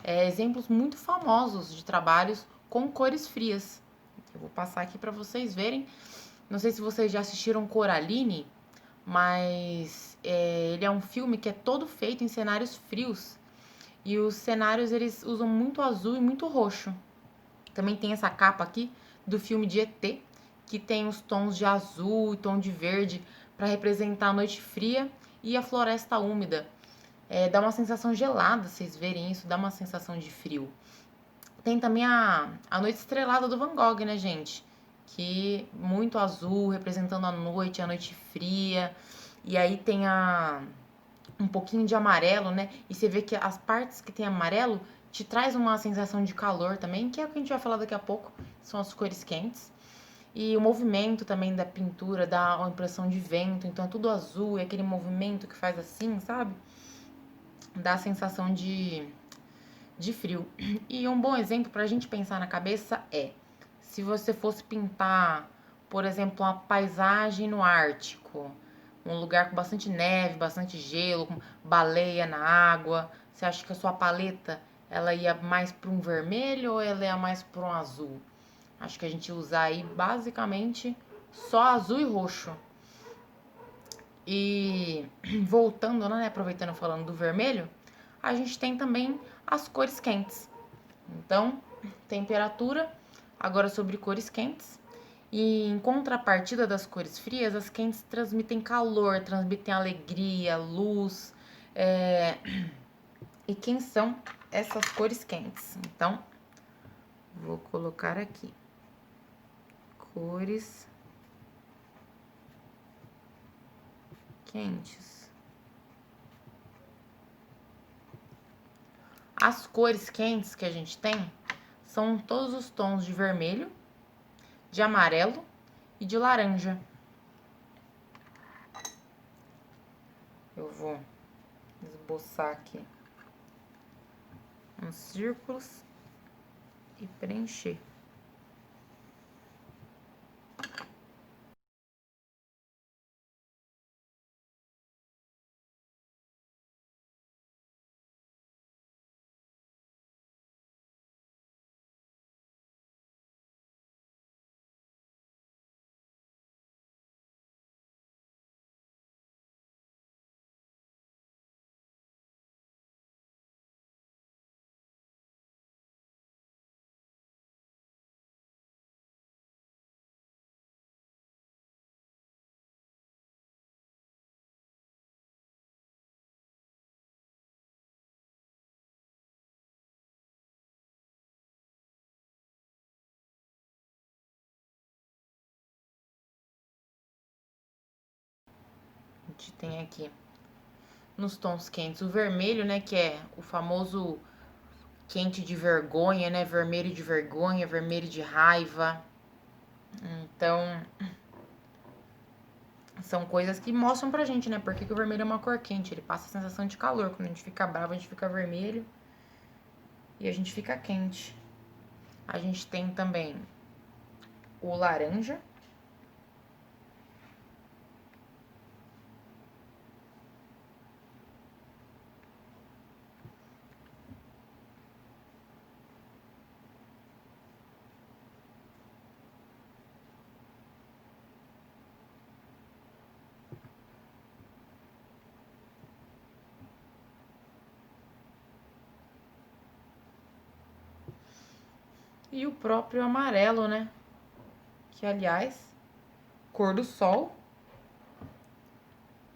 exemplos muito famosos de trabalhos com cores frias. Eu vou passar aqui para vocês verem. Não sei se vocês já assistiram Coraline, mas ele é um filme que é todo feito em cenários frios. E os cenários, eles usam muito azul e muito roxo. Também tem essa capa aqui do filme de ET, que tem os tons de azul e tom de verde para representar a noite fria e a floresta úmida. Dá uma sensação gelada, vocês verem isso, dá uma sensação de frio. Tem também a Noite Estrelada do Van Gogh, né, gente? Que muito azul, representando a noite fria. E aí tem um pouquinho de amarelo, né? E você vê que as partes que tem amarelo te traz uma sensação de calor também, que é o que a gente vai falar daqui a pouco, são as cores quentes. E o movimento também da pintura dá uma impressão de vento, então é tudo azul, é aquele movimento que faz assim, sabe? Dá a sensação de frio. E um bom exemplo pra gente pensar na cabeça é, se você fosse pintar, por exemplo, uma paisagem no Ártico, um lugar com bastante neve, bastante gelo, com baleia na água, você acha que a sua paleta ela ia mais para um vermelho ou ela ia mais para um azul? Acho que a gente ia usar aí basicamente só azul e roxo. E voltando, né, aproveitando falando do vermelho, a gente tem também as cores quentes. Então, temperatura, agora sobre cores quentes. E em contrapartida das cores frias, as quentes transmitem calor, transmitem alegria, luz. E quem são essas cores quentes? Então, vou colocar aqui. Cores quentes. As cores quentes que a gente tem são todos os tons de vermelho, de amarelo e de laranja. Eu vou esboçar aqui uns círculos e preencher. A gente tem aqui nos tons quentes o vermelho, né, que é o famoso quente de vergonha, né, vermelho de vergonha, vermelho de raiva. Então, são coisas que mostram pra gente, né, porque que o vermelho é uma cor quente, ele passa a sensação de calor. Quando a gente fica bravo, a gente fica vermelho e a gente fica quente. A gente tem também o laranja. E o próprio amarelo, né? Que, aliás, cor do sol.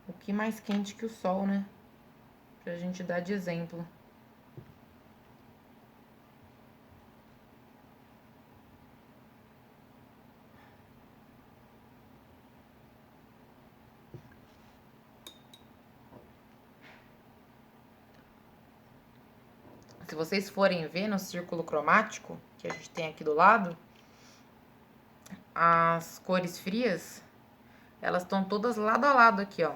O que mais quente que o sol, né? Pra gente dar de exemplo. Se vocês forem ver no círculo cromático, que a gente tem aqui do lado, as cores frias, elas estão todas lado a lado aqui, ó.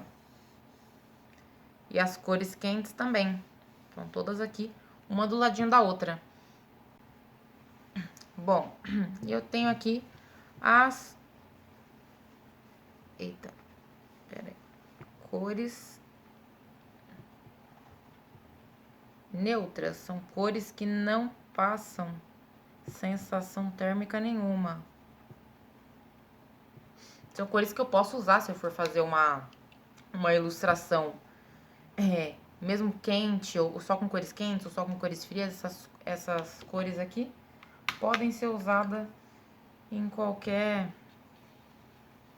E as cores quentes também. Estão todas aqui, uma do ladinho da outra. Bom, eu tenho aqui as... Eita, pera aí. Cores neutras. São cores que não passam sensação térmica nenhuma. São cores que eu posso usar se eu for fazer uma ilustração mesmo quente, ou só com cores quentes, ou só com cores frias. Essas cores aqui podem ser usadas em qualquer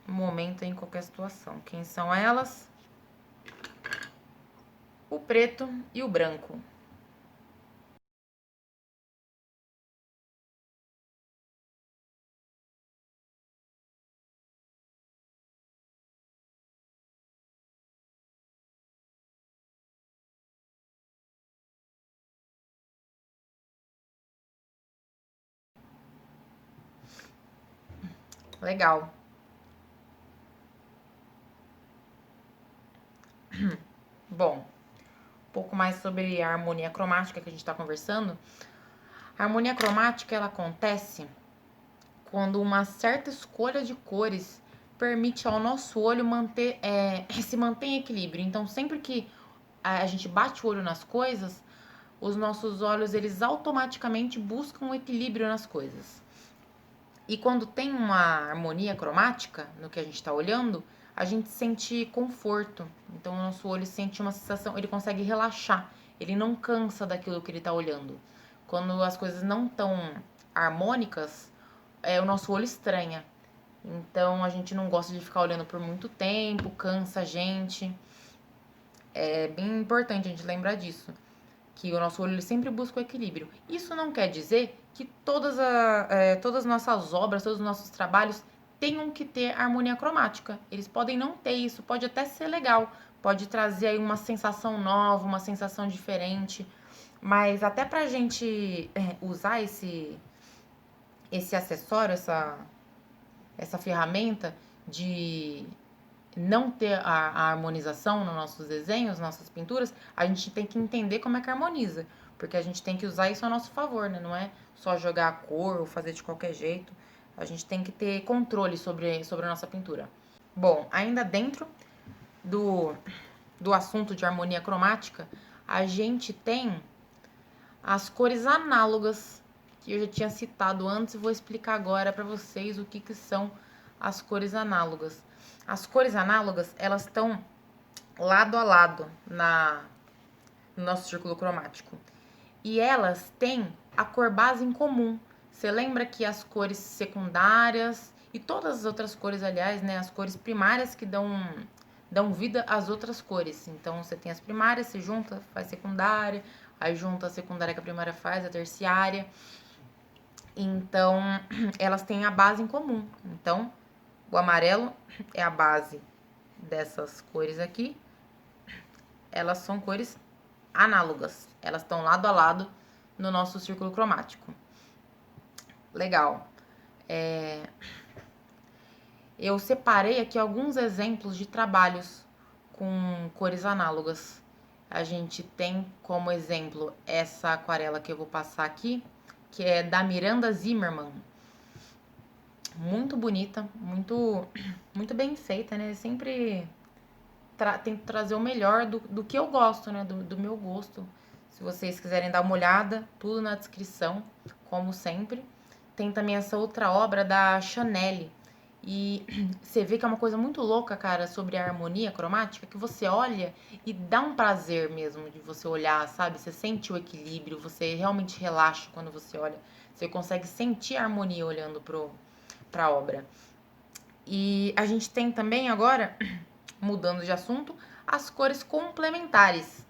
momento, em qualquer situação. Quem são elas? O preto e o branco. Legal. Bom, um pouco mais sobre a harmonia cromática que a gente está conversando. A harmonia cromática, ela acontece quando uma certa escolha de cores permite ao nosso olho se manter em equilíbrio. Então, sempre que a gente bate o olho nas coisas, os nossos olhos, eles automaticamente buscam o equilíbrio nas coisas. E quando tem uma harmonia cromática no que a gente está olhando, a gente sente conforto. Então, o nosso olho sente uma sensação, ele consegue relaxar, ele não cansa daquilo que ele está olhando. Quando as coisas não estão harmônicas, o nosso olho estranha. Então, a gente não gosta de ficar olhando por muito tempo, cansa a gente. É bem importante a gente lembrar disso, que o nosso olho ele sempre busca o equilíbrio. Isso não quer dizer que todas as nossas obras, todos os nossos trabalhos tenham que ter harmonia cromática. Eles podem não ter isso, pode até ser legal, pode trazer aí uma sensação nova, uma sensação diferente, mas até pra gente usar esse acessório, essa ferramenta de não ter a harmonização nos nossos desenhos, nossas pinturas, a gente tem que entender como é que harmoniza. Porque a gente tem que usar isso a nosso favor, né? Não é só jogar a cor ou fazer de qualquer jeito. A gente tem que ter controle sobre a nossa pintura. Bom, ainda dentro do assunto de harmonia cromática, a gente tem as cores análogas, que eu já tinha citado antes e vou explicar agora para vocês o que são as cores análogas. As cores análogas, elas estão lado a lado no nosso círculo cromático. E elas têm a cor base em comum. Você lembra que as cores secundárias e todas as outras cores, aliás, né, as cores primárias que dão vida às outras cores. Então, você tem as primárias, se junta, faz secundária, aí junta a secundária que a primária faz, a terciária. Então, elas têm a base em comum. Então, o amarelo é a base dessas cores aqui. Elas são cores análogas. Elas estão lado a lado no nosso círculo cromático. Legal. Eu separei aqui alguns exemplos de trabalhos com cores análogas. A gente tem como exemplo essa aquarela que eu vou passar aqui, que é da Miranda Zimmermann. Muito bonita, muito bem feita, né? Sempre tento trazer o melhor do que eu gosto, né? Do meu gosto. Se vocês quiserem dar uma olhada, tudo na descrição, como sempre. Tem também essa outra obra da Chanel. E você vê que é uma coisa muito louca, cara, sobre a harmonia cromática, que você olha e dá um prazer mesmo de você olhar, sabe? Você sente o equilíbrio, você realmente relaxa quando você olha. Você consegue sentir a harmonia olhando pra obra. E a gente tem também agora, mudando de assunto, as cores complementares.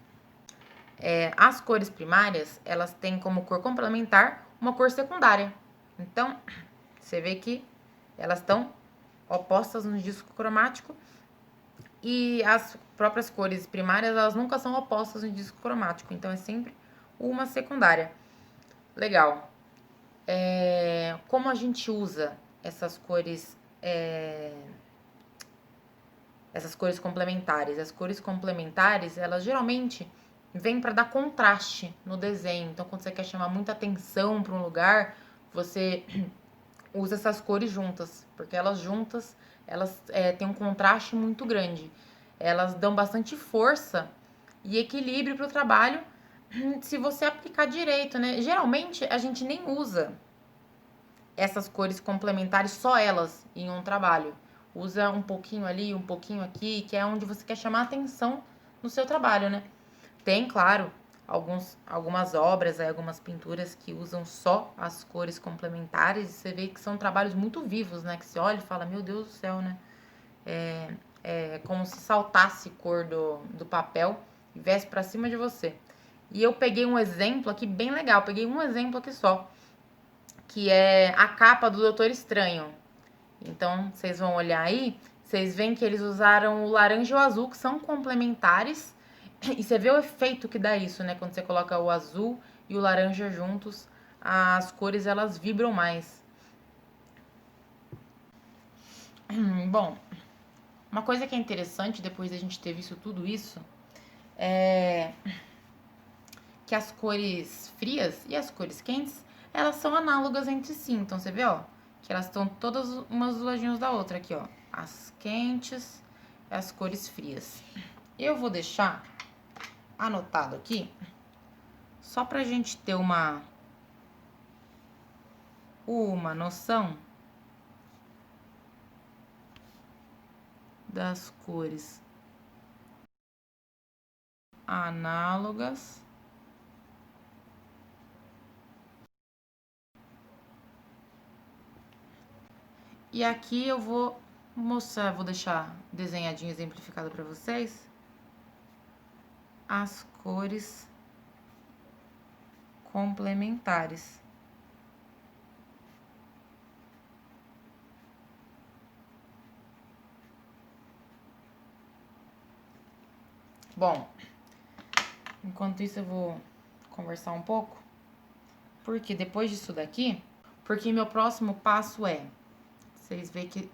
As cores primárias, elas têm como cor complementar uma cor secundária. Então, você vê que elas estão opostas no disco cromático e as próprias cores primárias, elas nunca são opostas no disco cromático. Então, é sempre uma secundária. Legal. Como a gente usa essas cores complementares. As cores complementares, elas geralmente vêm para dar contraste no desenho. Então, quando você quer chamar muita atenção para um lugar, você usa essas cores juntas, porque elas juntas, elas têm um contraste muito grande. Elas dão bastante força e equilíbrio para o trabalho se você aplicar direito, né? Geralmente, a gente nem usa essas cores complementares, só elas, em um trabalho. Usa um pouquinho ali, um pouquinho aqui, que é onde você quer chamar atenção no seu trabalho, né? Tem, claro, algumas obras, algumas pinturas que usam só as cores complementares, e você vê que são trabalhos muito vivos, né? Que você olha e fala, meu Deus do céu, né? É como se saltasse cor do papel e viesse pra cima de você. E eu peguei um exemplo aqui bem legal, peguei um exemplo aqui só, que é a capa do Doutor Estranho. Então, vocês vão olhar aí, vocês veem que eles usaram o laranja e o azul, que são complementares. E você vê o efeito que dá isso, né? Quando você coloca o azul e o laranja juntos, as cores, elas vibram mais. Bom, uma coisa que é interessante, depois da gente ter visto tudo isso, é que as cores frias e as cores quentes, elas são análogas entre si. Então, você vê, ó, que elas estão todas umas do ladinho da outra aqui, ó. As quentes e as cores frias. Eu vou deixar anotado aqui, só pra gente ter uma noção das cores análogas e aqui eu vou mostrar, vou deixar desenhadinho, exemplificado para vocês as cores complementares. Bom, enquanto isso eu vou conversar um pouco, porque depois disso daqui, porque meu próximo passo vocês veem que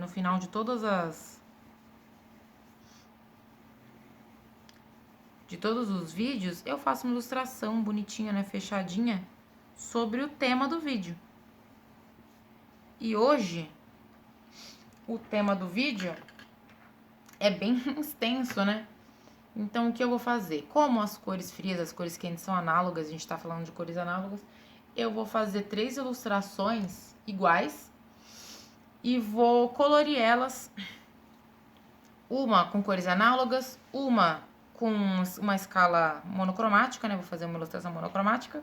no final de todos os vídeos, eu faço uma ilustração bonitinha, né, fechadinha, sobre o tema do vídeo. E hoje, o tema do vídeo é bem extenso, né? Então, o que eu vou fazer? Como as cores frias, as cores quentes são análogas, a gente tá falando de cores análogas, eu vou fazer 3 ilustrações iguais e vou colorir elas, uma com cores análogas, uma com uma escala monocromática, né? Vou fazer uma ilustração monocromática,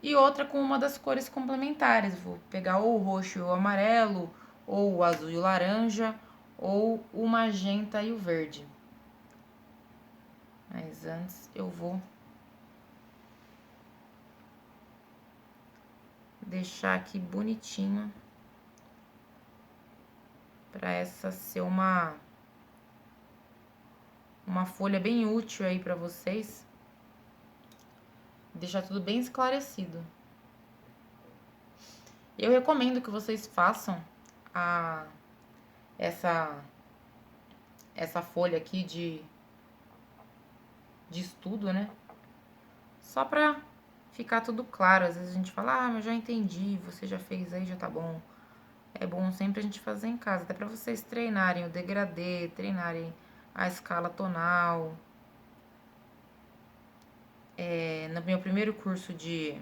e outra com uma das cores complementares. Vou pegar ou o roxo e o amarelo, ou o azul e o laranja, ou o magenta e o verde. Mas antes eu vou deixar aqui bonitinho para essa ser uma folha bem útil aí para vocês. Deixar tudo bem esclarecido. Eu recomendo que vocês façam essa folha aqui de estudo, né? Só pra ficar tudo claro. Às vezes a gente fala, mas já entendi, você já fez aí, já tá bom. É bom sempre a gente fazer em casa, até pra vocês treinarem o degradê, treinarem a escala tonal. No meu primeiro curso de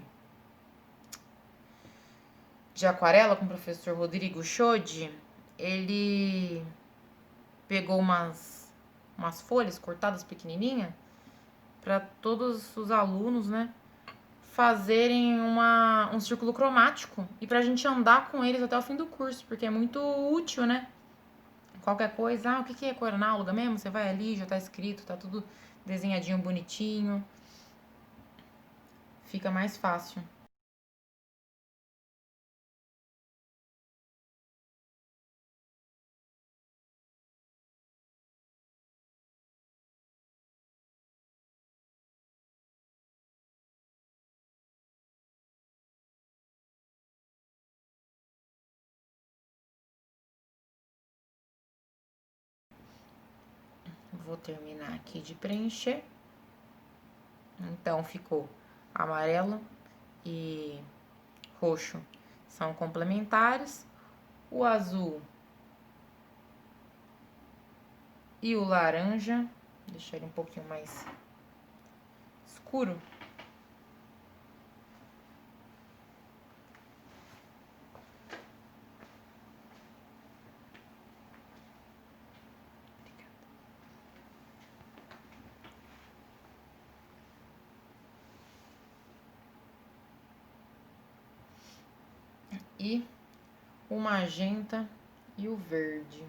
aquarela com o professor Rodrigo Schode, ele pegou umas folhas cortadas pequenininha para todos os alunos, né, fazerem um círculo cromático e pra gente andar com eles até o fim do curso, porque é muito útil, né? Qualquer coisa, o que é cor análoga mesmo? Você vai ali, já tá escrito, tá tudo desenhadinho, bonitinho. Fica mais fácil. vou terminar aqui de preencher. Então, ficou amarelo e roxo são complementares. O azul e o laranja, deixar ele um pouquinho mais escuro. E o magenta e o verde.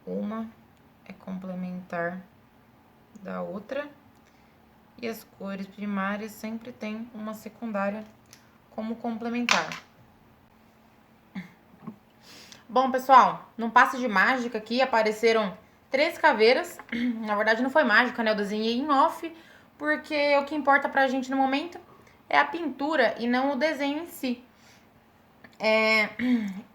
Uma é complementar da outra e as cores primárias sempre tem uma secundária como complementar. Bom, pessoal, num passe de mágica aqui apareceram 3 caveiras. Na verdade não foi mágica, né? Eu desenhei em off, porque o que importa pra gente no momento é a pintura e não o desenho em si.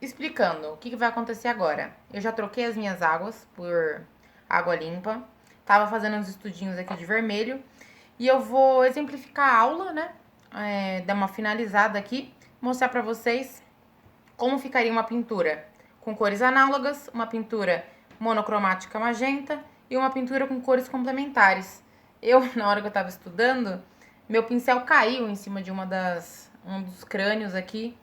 Explicando o que vai acontecer agora. Eu já troquei as minhas águas por água limpa. Tava fazendo uns estudinhos aqui de vermelho. E eu vou exemplificar a aula, né? Dar uma finalizada aqui. Mostrar pra vocês como ficaria uma pintura com cores análogas, uma pintura monocromática magenta e uma pintura com cores complementares. Na hora que eu tava estudando, meu pincel caiu em cima de um dos crânios aqui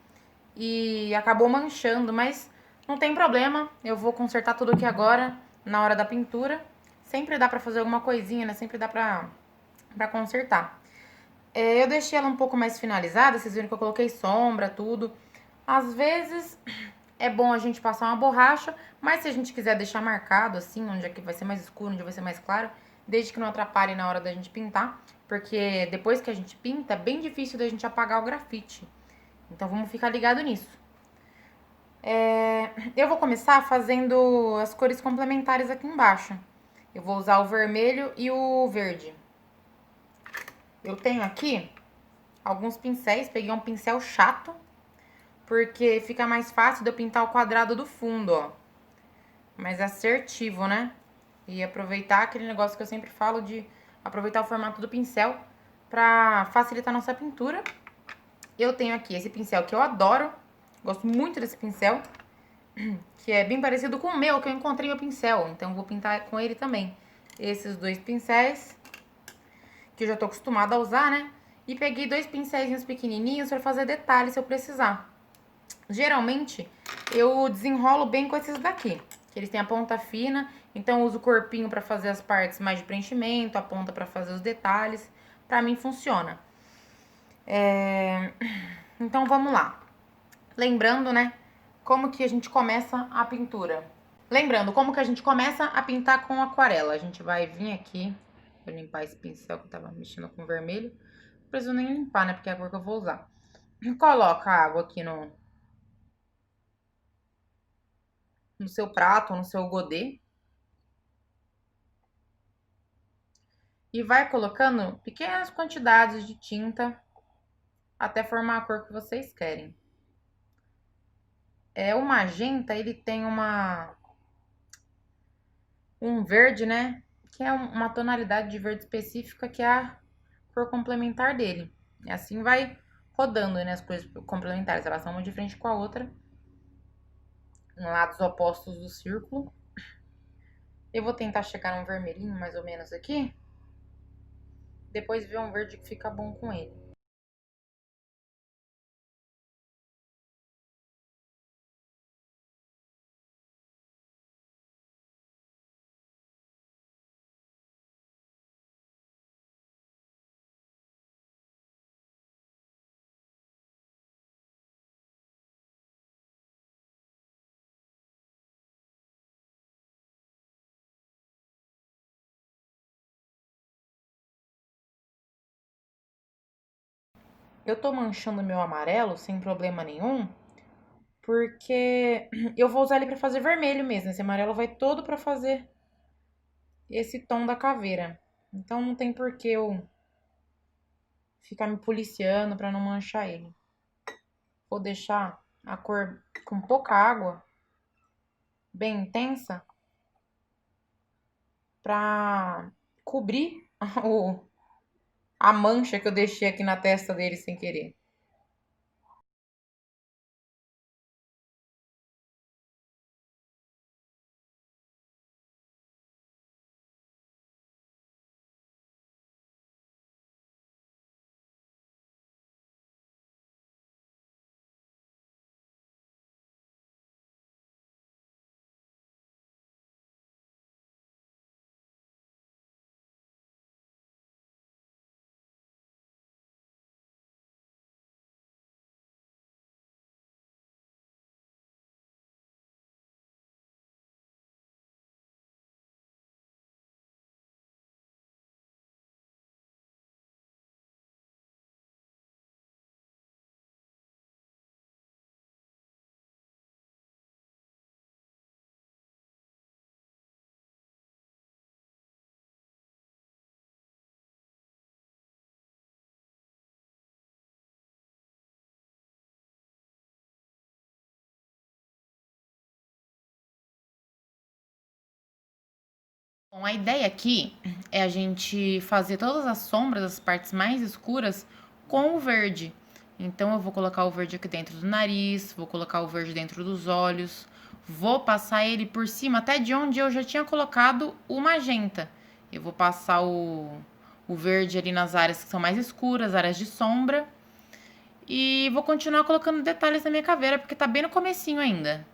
e acabou manchando, mas não tem problema, eu vou consertar tudo aqui agora, na hora da pintura. Sempre dá pra fazer alguma coisinha, né? Sempre dá pra consertar. Eu deixei ela um pouco mais finalizada, vocês viram que eu coloquei sombra, tudo. Às vezes é bom a gente passar uma borracha, mas se a gente quiser deixar marcado assim, onde é que vai ser mais escuro, onde vai ser mais claro, desde que não atrapalhe na hora da gente pintar, porque depois que a gente pinta, é bem difícil da gente apagar o grafite. Então vamos ficar ligado nisso. Eu vou começar fazendo as cores complementares aqui embaixo. Eu vou usar o vermelho e o verde. Eu tenho aqui alguns pincéis, peguei um pincel chato, porque fica mais fácil de eu pintar o quadrado do fundo, ó. Mais assertivo, né? E aproveitar aquele negócio que eu sempre falo de aproveitar o formato do pincel pra facilitar a nossa pintura. Eu tenho aqui esse pincel que eu adoro, gosto muito desse pincel, que é bem parecido com o meu, que eu encontrei o pincel, então vou pintar com ele também. Esses 2 pincéis, que eu já tô acostumada a usar, né? E peguei 2 pincéis pequenininhos pra fazer detalhes se eu precisar. Geralmente, eu desenrolo bem com esses daqui, que eles têm a ponta fina, então eu uso o corpinho pra fazer as partes mais de preenchimento, a ponta pra fazer os detalhes. Pra mim funciona. Então vamos lá. Lembrando, né, como que a gente começa a pintura. Lembrando, como que a gente começa a pintar com aquarela. A gente vai vir aqui, vou limpar esse pincel que eu tava mexendo com vermelho. Não preciso nem limpar, né, porque é a cor que eu vou usar. Coloca a água aqui no seu prato, no seu godê. E vai colocando pequenas quantidades de tinta até formar a cor que vocês querem. O magenta, ele tem um verde, né? Que é uma tonalidade de verde específica que é a cor complementar dele. E assim vai rodando, né? As cores complementares, elas são uma de frente com a outra, em lados opostos do círculo. Eu vou tentar chegar num vermelhinho mais ou menos aqui. Depois ver um verde que fica bom com ele. Eu tô manchando meu amarelo sem problema nenhum, porque eu vou usar ele pra fazer vermelho mesmo. Esse amarelo vai todo pra fazer esse tom da caveira. Então não tem por que eu ficar me policiando pra não manchar ele. Vou deixar a cor com pouca água, bem intensa, pra cobrir a mancha que eu deixei aqui na testa dele sem querer. Bom, a ideia aqui é a gente fazer todas as sombras, as partes mais escuras, com o verde. Então, eu vou colocar o verde aqui dentro do nariz, vou colocar o verde dentro dos olhos, vou passar ele por cima até de onde eu já tinha colocado o magenta. Eu vou passar o verde ali nas áreas que são mais escuras, áreas de sombra. E vou continuar colocando detalhes na minha caveira, porque tá bem no comecinho ainda.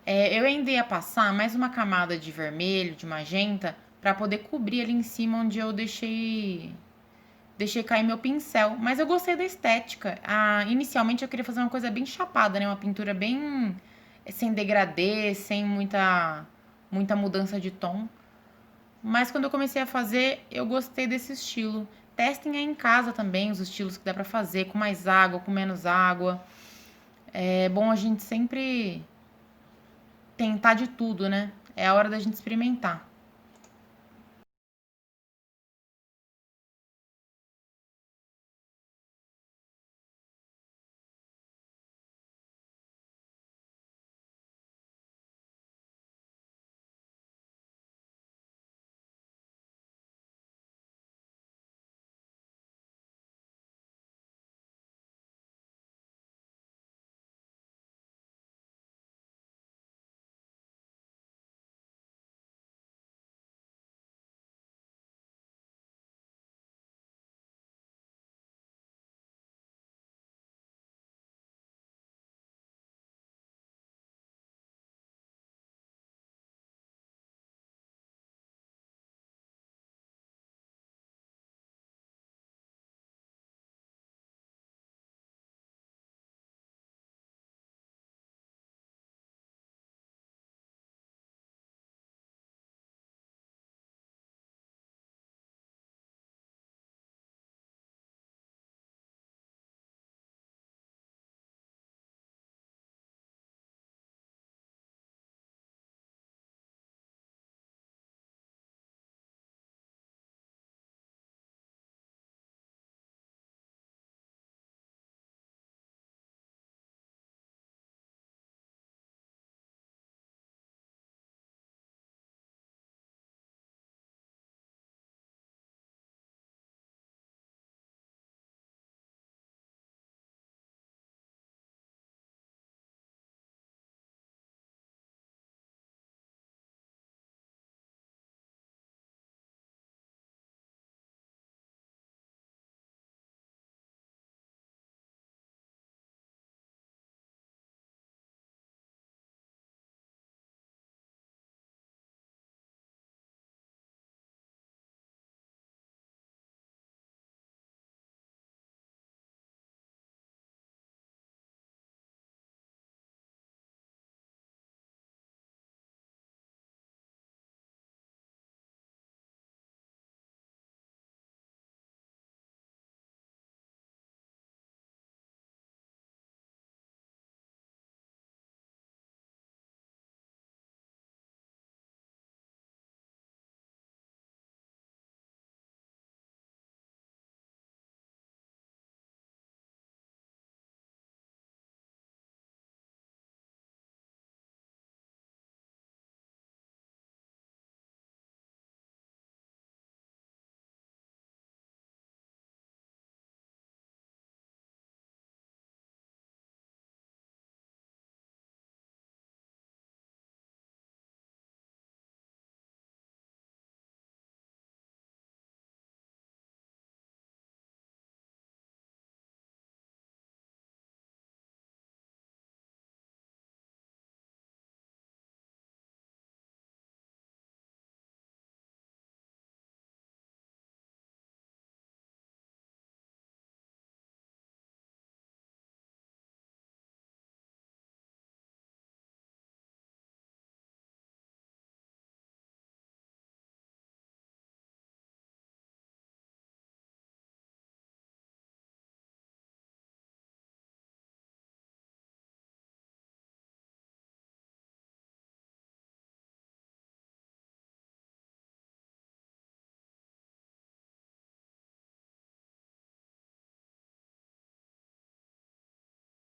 Eu ainda ia passar mais uma camada de vermelho, de magenta, para poder cobrir ali em cima onde eu deixei cair meu pincel. Mas eu gostei da estética. Inicialmente eu queria fazer uma coisa bem chapada, né? Uma pintura bem sem degradê, sem muita mudança de tom. Mas quando eu comecei a fazer, eu gostei desse estilo. Testem aí em casa também os estilos que dá pra fazer, com mais água, com menos água. É bom a gente sempre tentar de tudo, né? É a hora da gente experimentar.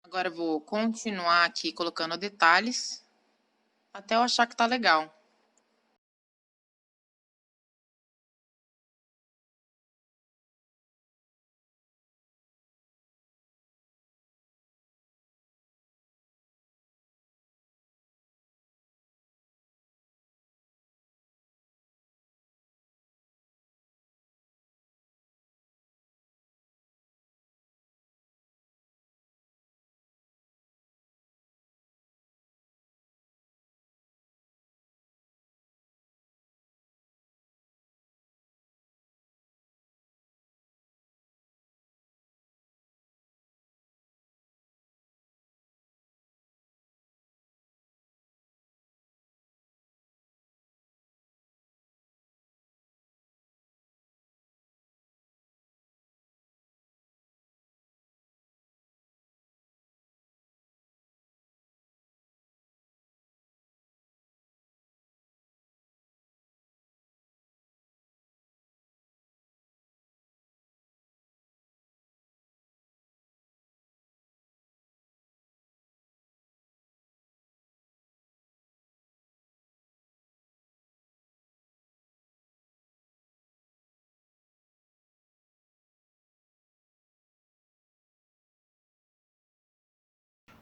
Agora eu vou continuar aqui colocando detalhes até eu achar que tá legal.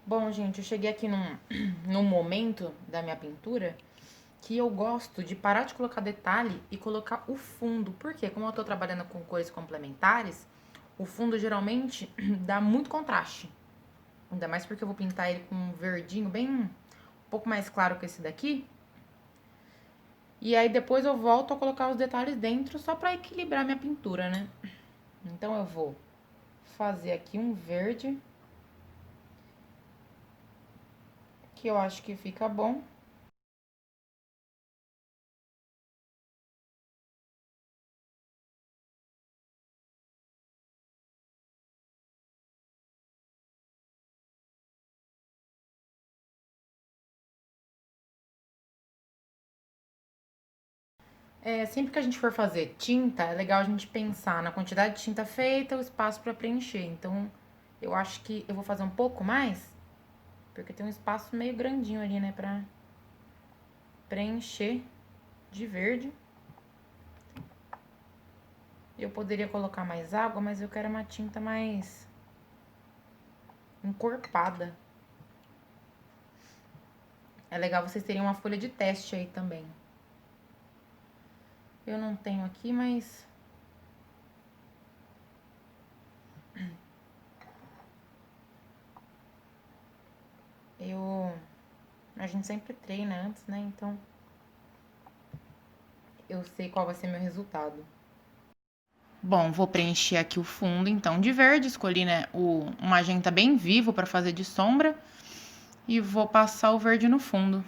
Bom, gente, eu cheguei aqui num momento da minha pintura que eu gosto de parar de colocar detalhe e colocar o fundo. Por quê? Como eu tô trabalhando com cores complementares, o fundo geralmente dá muito contraste. Ainda mais porque eu vou pintar ele com um verdinho bem um pouco mais claro que esse daqui. E aí depois eu volto a colocar os detalhes dentro só pra equilibrar minha pintura, né? Então eu vou fazer aqui um verde, que eu acho que fica bom. Sempre que a gente for fazer tinta, é legal a gente pensar na quantidade de tinta feita, o espaço pra preencher. Então, eu acho que eu vou fazer um pouco mais, porque tem um espaço meio grandinho ali, né, pra preencher de verde. Eu poderia colocar mais água, mas eu quero uma tinta mais encorpada. É legal vocês terem uma folha de teste aí também. Eu não tenho aqui, mas a gente sempre treina antes, né? Então eu sei qual vai ser meu resultado. Bom, vou preencher aqui o fundo, então, de verde. Escolhi, né, um magenta bem vivo para fazer de sombra. E vou passar o verde no fundo.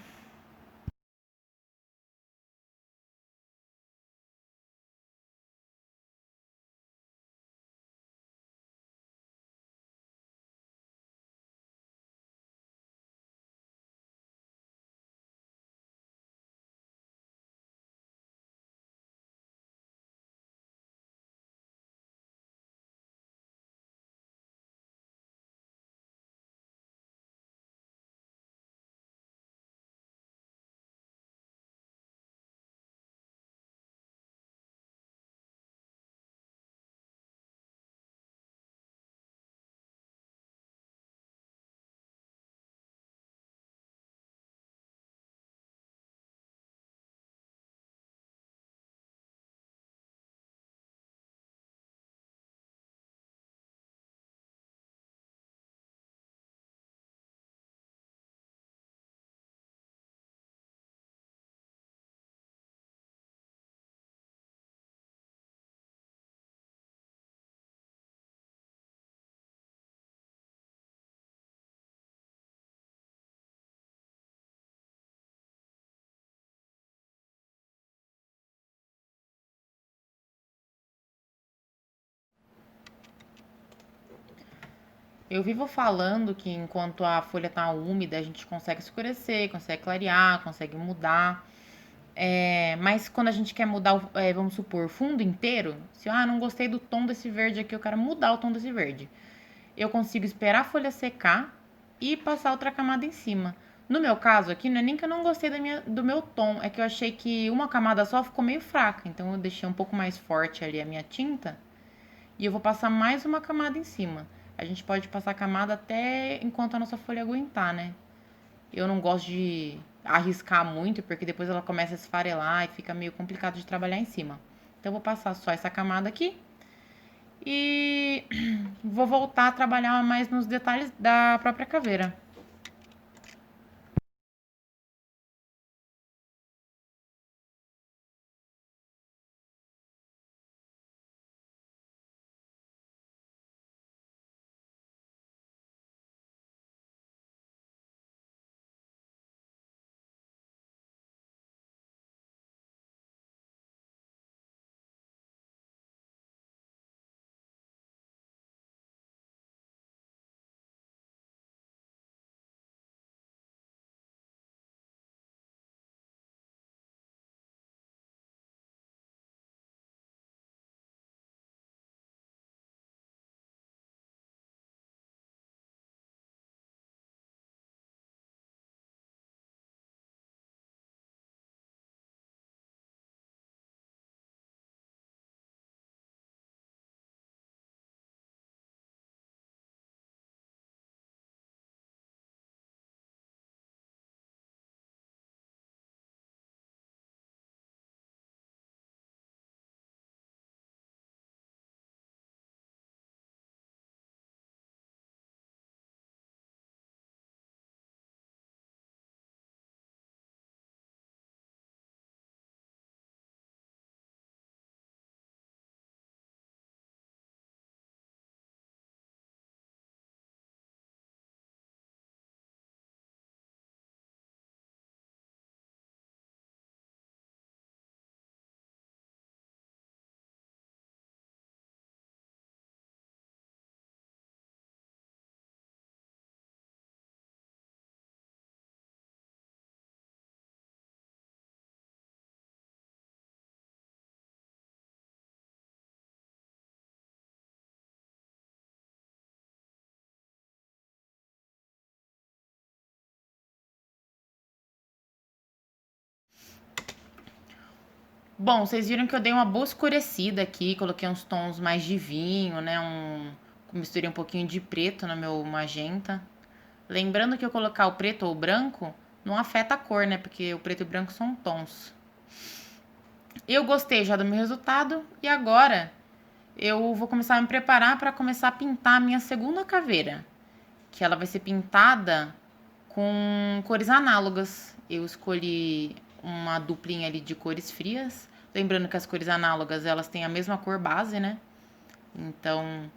Eu vivo falando que enquanto a folha tá úmida, a gente consegue escurecer, consegue clarear, consegue mudar. Mas quando a gente quer mudar, vamos supor, o fundo inteiro, se eu não gostei do tom desse verde aqui, eu quero mudar o tom desse verde. Eu consigo esperar a folha secar e passar outra camada em cima. No meu caso aqui, não é nem que eu não gostei do meu tom, é que eu achei que uma camada só ficou meio fraca. Então eu deixei um pouco mais forte ali a minha tinta e eu vou passar mais uma camada em cima. A gente pode passar a camada até enquanto a nossa folha aguentar, né? Eu não gosto de arriscar muito, porque depois ela começa a esfarelar e fica meio complicado de trabalhar em cima. Então eu vou passar só essa camada aqui e vou voltar a trabalhar mais nos detalhes da própria caveira. Bom, vocês viram que eu dei uma boa escurecida aqui, coloquei uns tons mais de vinho, né? Misturei um pouquinho de preto no meu magenta. Lembrando que eu colocar o preto ou o branco não afeta a cor, né? Porque o preto e o branco são tons. Eu gostei já do meu resultado e agora eu vou começar a me preparar para começar a pintar a minha segunda caveira, que ela vai ser pintada com cores análogas. Eu escolhi uma duplinha ali de cores frias, lembrando que as cores análogas elas têm a mesma cor base, né? Então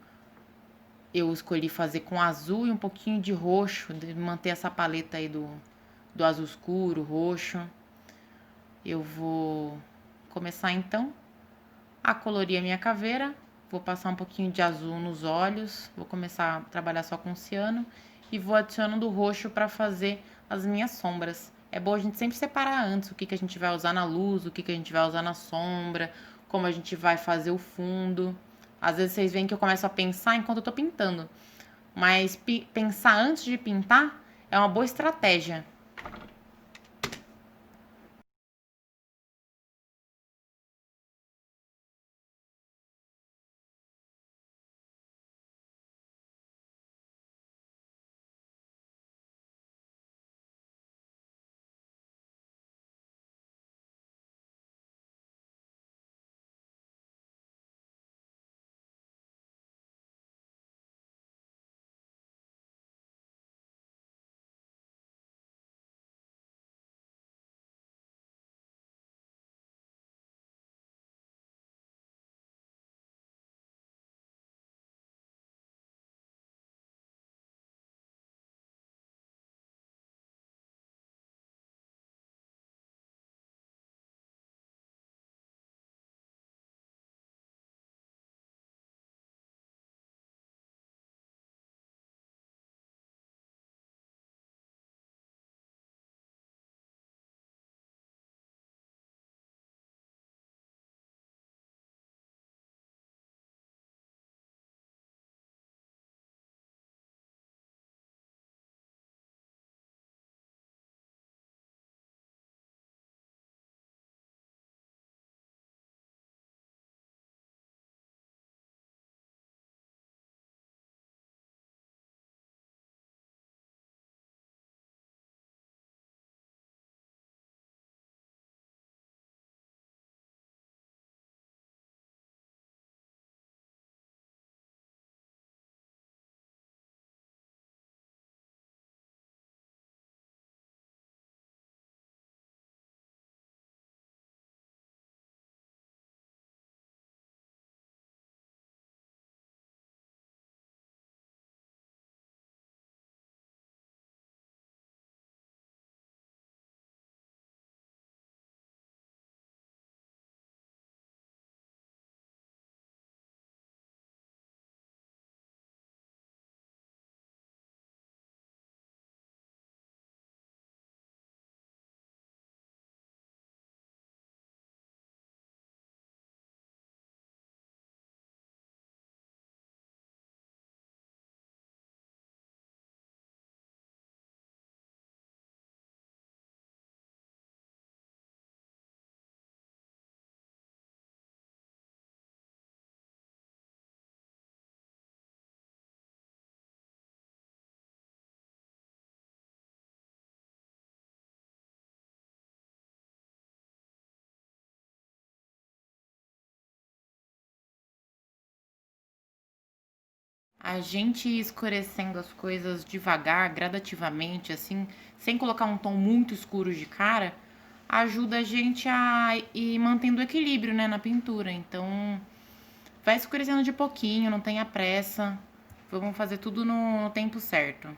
eu escolhi fazer com azul e um pouquinho de roxo, de manter essa paleta aí do azul escuro, roxo. Eu vou começar então a colorir a minha caveira. Vou passar um pouquinho de azul nos olhos, vou começar a trabalhar só com ciano e vou adicionando o roxo para fazer as minhas sombras. É bom a gente sempre separar antes o que, que a gente vai usar na luz, o que, que a gente vai usar na sombra, como a gente vai fazer o fundo. Às vezes vocês veem que eu começo a pensar enquanto eu tô pintando, mas pensar antes de pintar é uma boa estratégia. A gente ir escurecendo as coisas devagar, gradativamente, assim, sem colocar um tom muito escuro de cara, ajuda a gente a ir mantendo o equilíbrio, né, na pintura. Então, vai escurecendo de pouquinho, não tenha pressa. Vamos fazer tudo no tempo certo.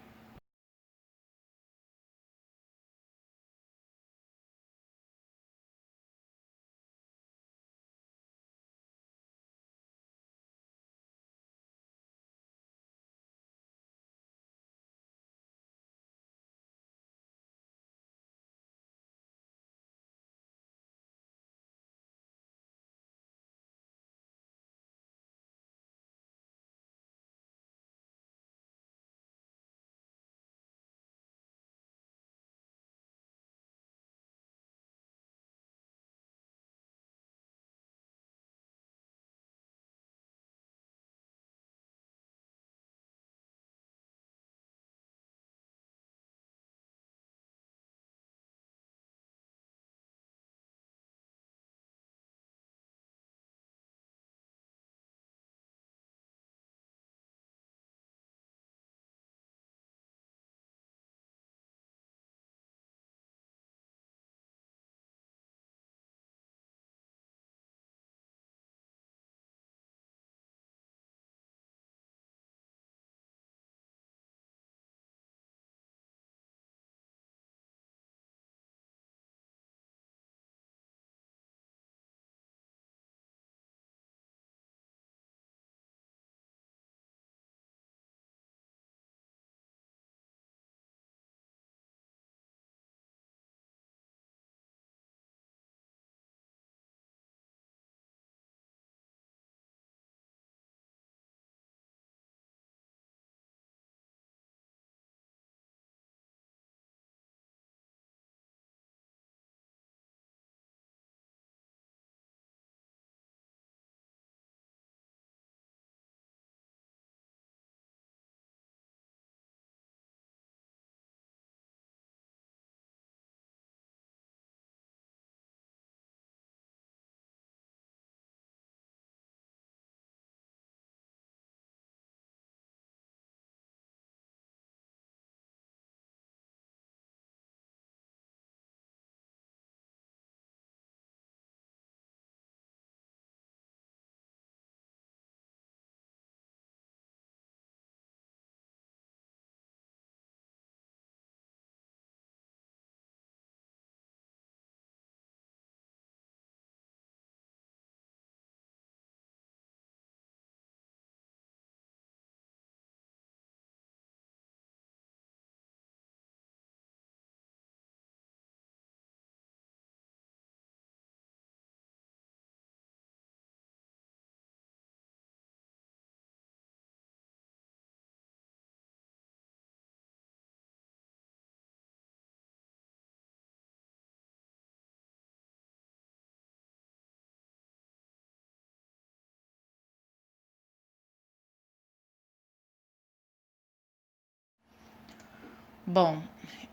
Bom,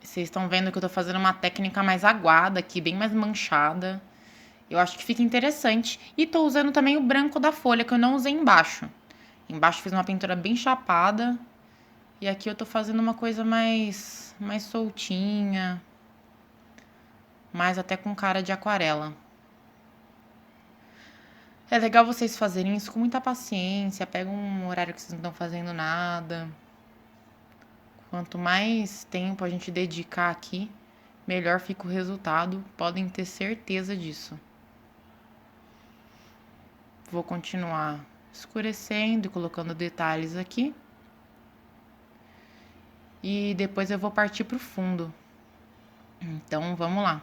vocês estão vendo que eu tô fazendo uma técnica mais aguada aqui, bem mais manchada. Eu acho que fica interessante. E tô usando também o branco da folha, que eu não usei embaixo. Embaixo fiz uma pintura bem chapada. E aqui eu tô fazendo uma coisa mais soltinha. Mais até com cara de aquarela. É legal vocês fazerem isso com muita paciência. Pega um horário que vocês não estão fazendo nada. Quanto mais tempo a gente dedicar aqui, melhor fica o resultado. Podem ter certeza disso. Vou continuar escurecendo e colocando detalhes aqui. E depois eu vou partir pro fundo. Então, vamos lá.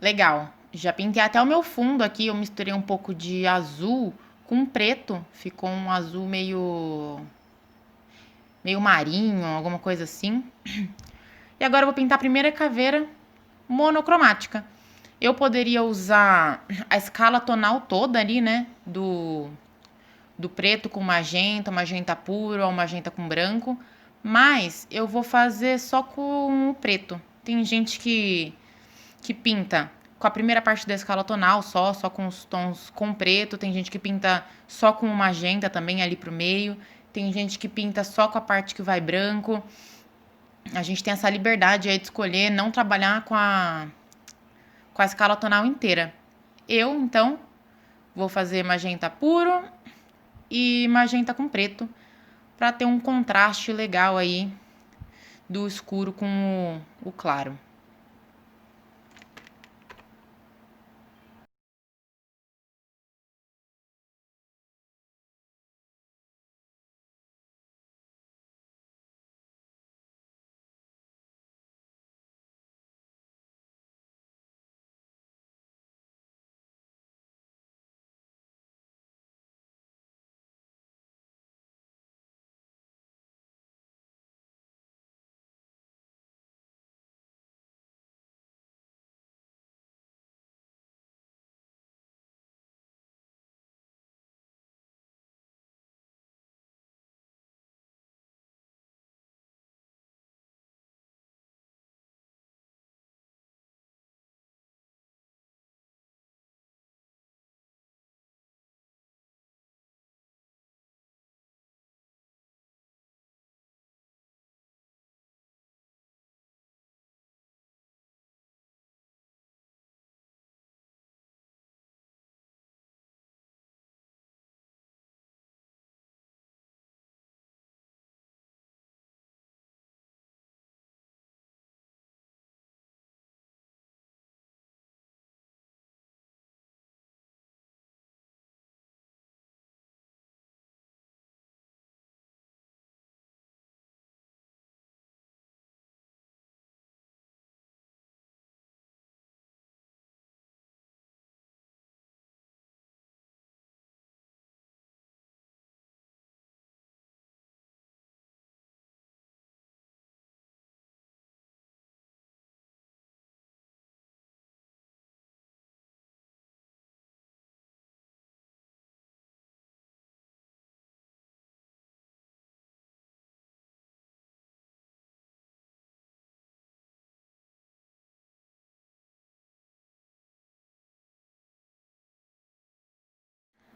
Legal. Já pintei até o meu fundo aqui. Eu misturei um pouco de azul com preto. Ficou um azul meio marinho, alguma coisa assim. E agora eu vou pintar a primeira caveira monocromática. Eu poderia usar a escala tonal toda ali, né? Do preto com magenta, magenta puro ou magenta com branco. Mas eu vou fazer só com o preto. Tem gente que pinta com a primeira parte da escala tonal só com os tons com preto. Tem gente que pinta só com o magenta também ali pro meio. Tem gente que pinta só com a parte que vai branco. A gente tem essa liberdade aí de escolher não trabalhar com a escala tonal inteira. Eu, então, vou fazer magenta puro e magenta com preto para ter um contraste legal aí do escuro com o claro.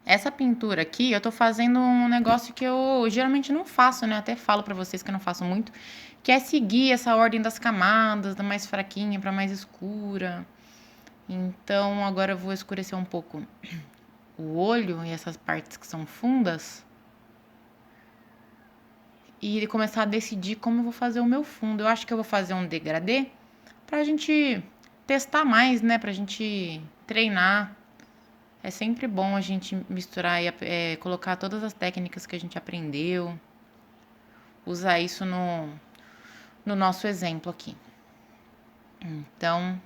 Essa pintura aqui, eu tô fazendo um negócio que eu geralmente não faço, né? Até falo pra vocês que eu não faço muito, que é seguir essa ordem das camadas, da mais fraquinha pra mais escura. Então, agora eu vou escurecer um pouco o olho e essas partes que são fundas e começar a decidir como eu vou fazer o meu fundo. Eu acho que eu vou fazer um degradê pra gente testar mais, né? Pra gente treinar. É sempre bom a gente misturar e colocar todas as técnicas que a gente aprendeu, usar isso no nosso exemplo aqui. Então,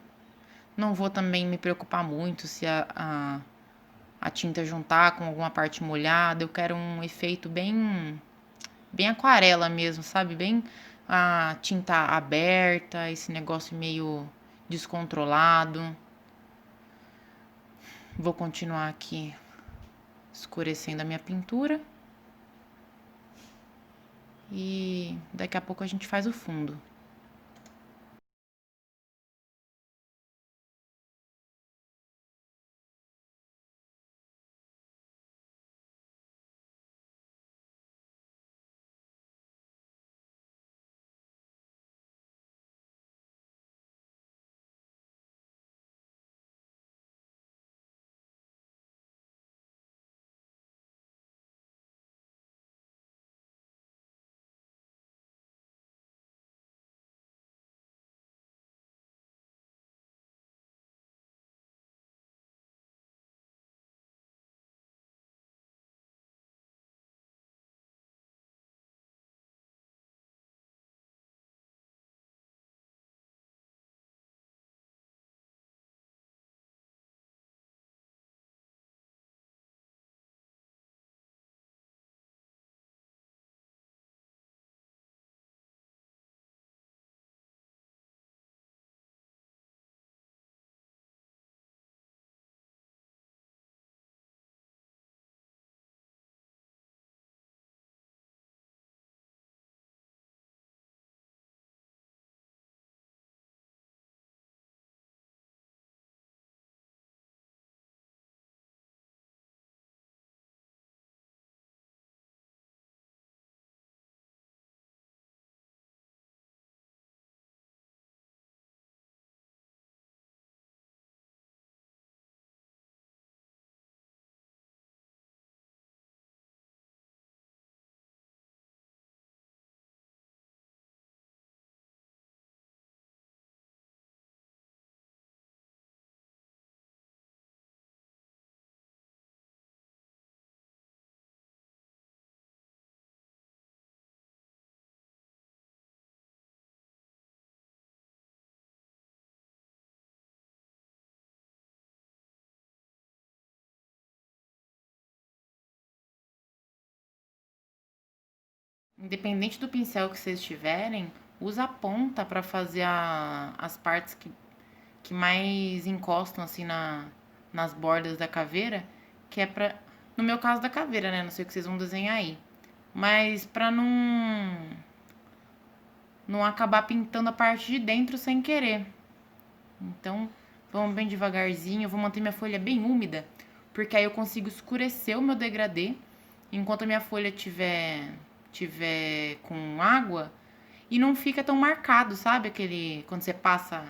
não vou também me preocupar muito se a tinta juntar com alguma parte molhada. Eu quero um efeito bem aquarela mesmo, sabe? Bem a tinta aberta, esse negócio meio descontrolado. Vou continuar aqui escurecendo a minha pintura. E daqui a pouco a gente faz o fundo. Independente do pincel que vocês tiverem, usa a ponta para fazer as partes que mais encostam assim nas bordas da caveira, que é pra. No meu caso da caveira, né? Não sei o que vocês vão desenhar aí. Mas pra não acabar pintando a parte de dentro sem querer. Então, vamos bem devagarzinho. Eu vou manter minha folha bem úmida, porque aí eu consigo escurecer o meu degradê enquanto a minha folha tiver com água e não fica tão marcado, sabe? Aquele quando você passa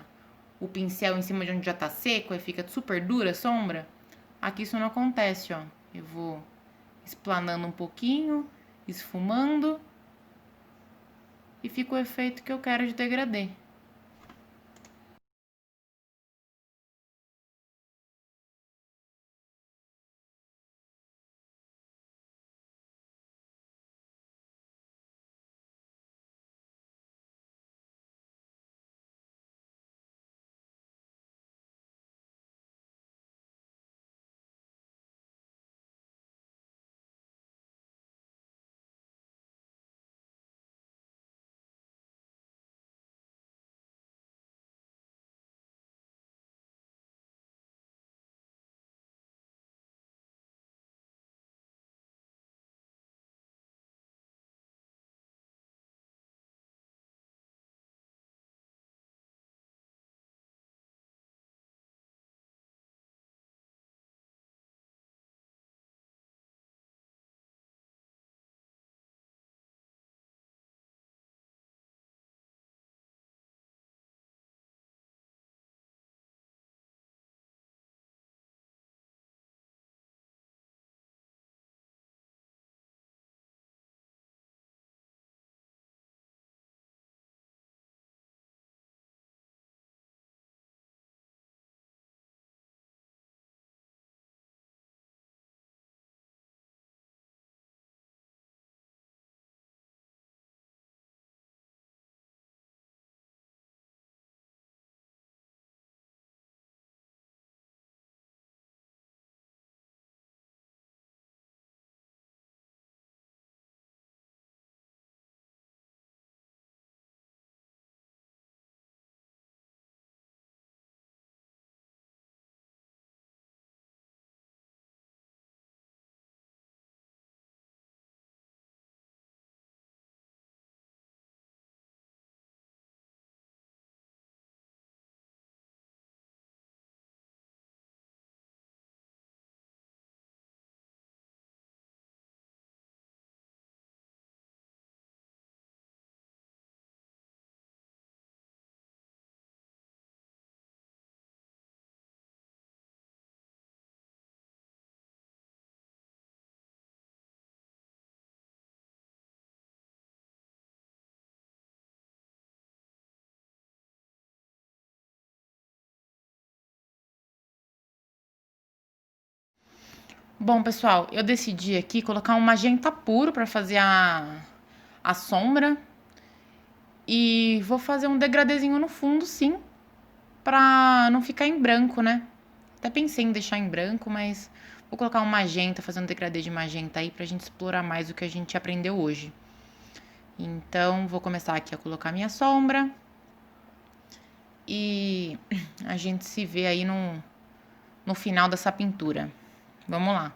o pincel em cima de onde já tá seco, aí fica super dura a sombra. Aqui isso não acontece, ó. Eu vou explanando um pouquinho, esfumando e fica o efeito que eu quero de degradê. Bom, pessoal, eu decidi aqui colocar um magenta puro para fazer a sombra e vou fazer um degradêzinho no fundo, sim, pra não ficar em branco, né? Até pensei em deixar em branco, mas vou colocar um magenta, fazer um degradê de magenta aí pra gente explorar mais o que a gente aprendeu hoje. Então, vou começar aqui a colocar minha sombra e a gente se vê aí no final dessa pintura. Vamos lá.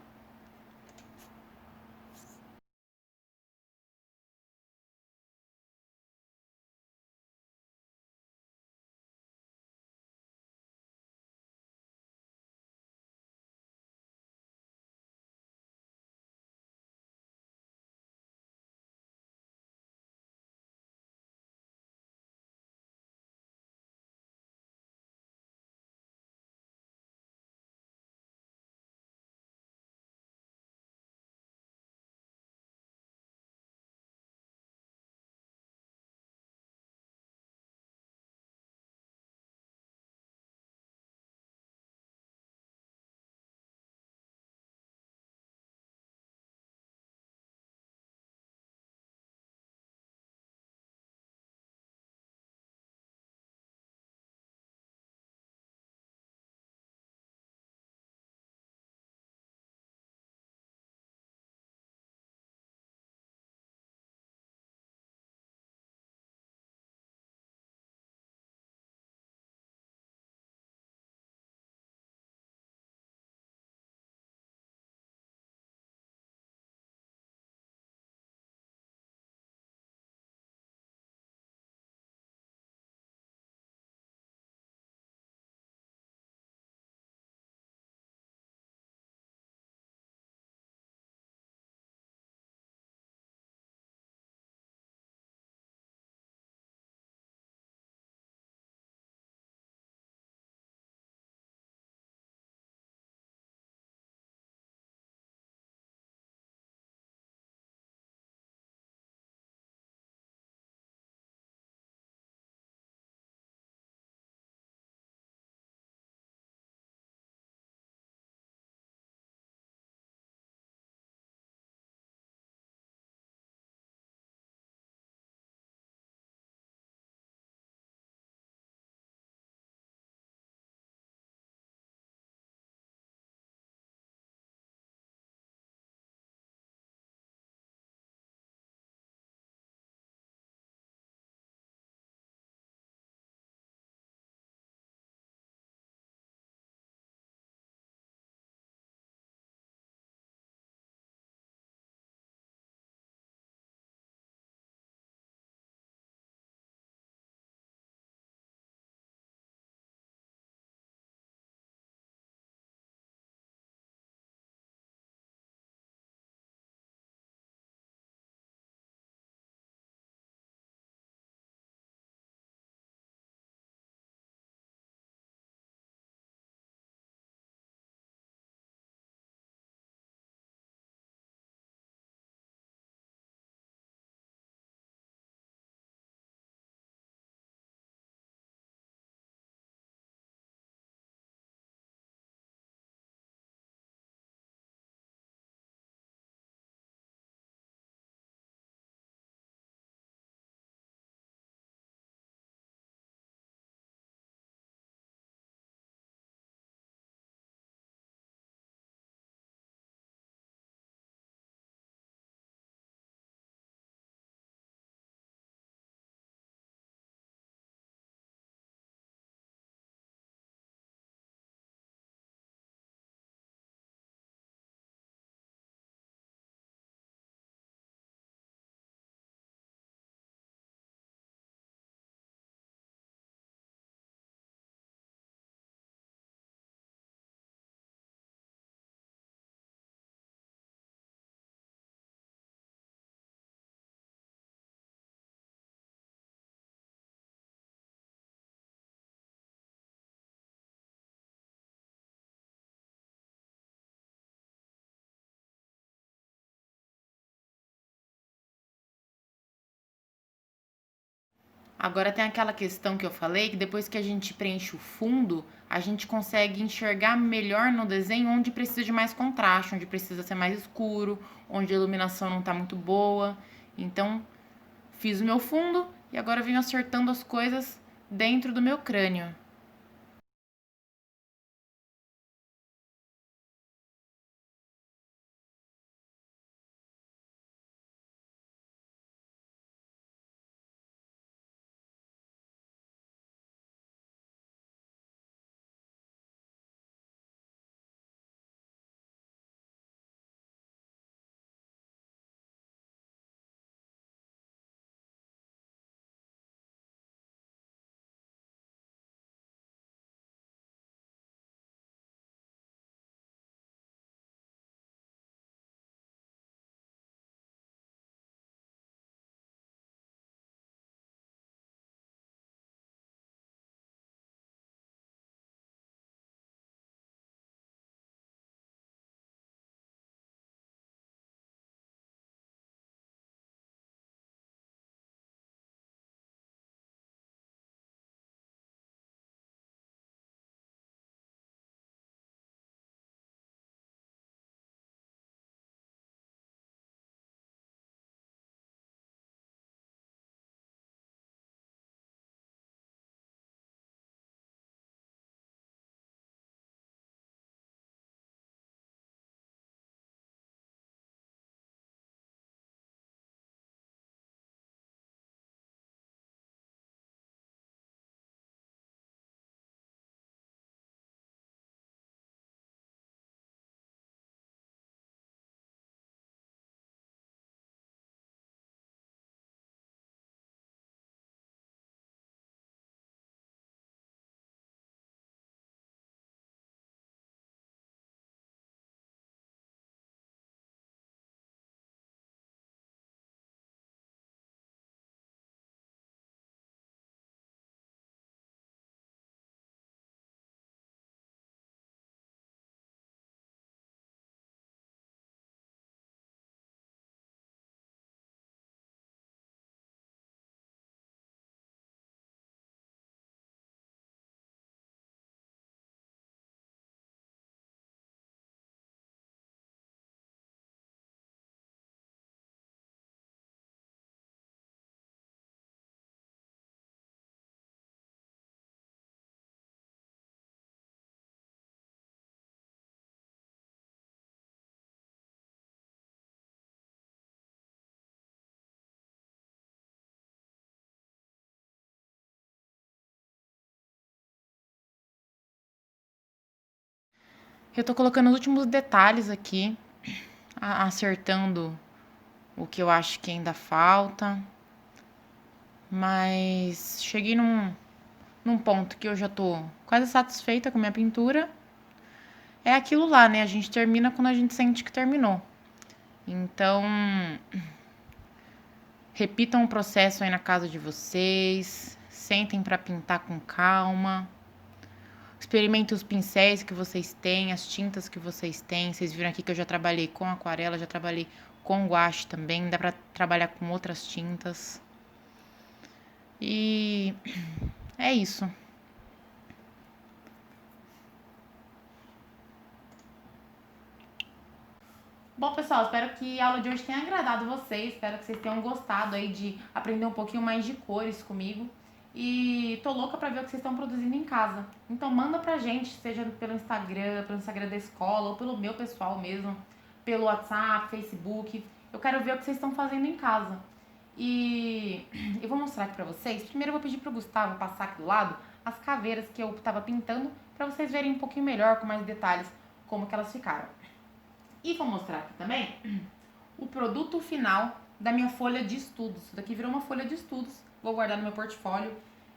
Agora tem aquela questão que eu falei, que depois que a gente preenche o fundo, a gente consegue enxergar melhor no desenho onde precisa de mais contraste, onde precisa ser mais escuro, onde a iluminação não tá muito boa. Então, fiz o meu fundo e agora venho acertando as coisas dentro do meu crânio. Eu tô colocando os últimos detalhes aqui, acertando o que eu acho que ainda falta. Mas cheguei num ponto que eu já tô quase satisfeita com a minha pintura. É aquilo lá, né? A gente termina quando a gente sente que terminou. Então, repitam o processo aí na casa de vocês. Sentem para pintar com calma. Experimentem os pincéis que vocês têm, as tintas que vocês têm. Vocês viram aqui que eu já trabalhei com aquarela, já trabalhei com guache também. Dá para trabalhar com outras tintas. E é isso. Bom, pessoal, espero que a aula de hoje tenha agradado vocês. Espero que vocês tenham gostado aí de aprender um pouquinho mais de cores comigo. E tô louca pra ver o que vocês estão produzindo em casa. Então manda pra gente, seja pelo Instagram da escola ou pelo meu pessoal mesmo, pelo WhatsApp, Facebook. Eu quero ver o que vocês estão fazendo em casa. E eu vou mostrar aqui pra vocês. Primeiro eu vou pedir pro Gustavo passar aqui do lado as caveiras que eu tava pintando pra vocês verem um pouquinho melhor, com mais detalhes, como que elas ficaram. E vou mostrar aqui também o produto final da minha folha de estudos. Isso daqui virou uma folha de estudos, vou guardar no meu portfólio.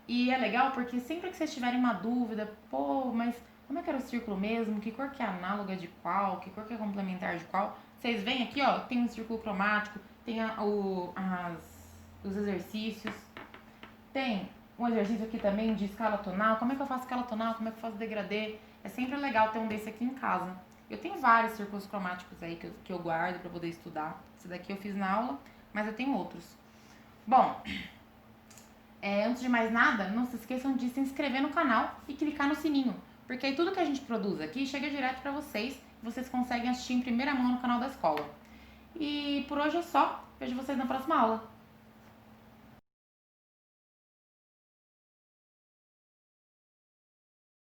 E é legal porque sempre que vocês tiverem uma dúvida, pô, mas como é que era o círculo mesmo? Que cor que é análoga de qual? Que cor que é complementar de qual? Vocês veem aqui, ó, tem um círculo cromático, tem os exercícios, tem um exercício aqui também de escala tonal. Como é que eu faço escala tonal? Como é que eu faço degradê? É sempre legal ter um desse aqui em casa. Eu tenho vários círculos cromáticos aí que eu guardo para poder estudar. Esse daqui eu fiz na aula, mas eu tenho outros. Bom, Antes de mais nada, não se esqueçam de se inscrever no canal e clicar no sininho, porque aí tudo que a gente produz aqui chega direto para vocês e vocês conseguem assistir em primeira mão no canal da escola. E por hoje é só. Vejo vocês na próxima aula.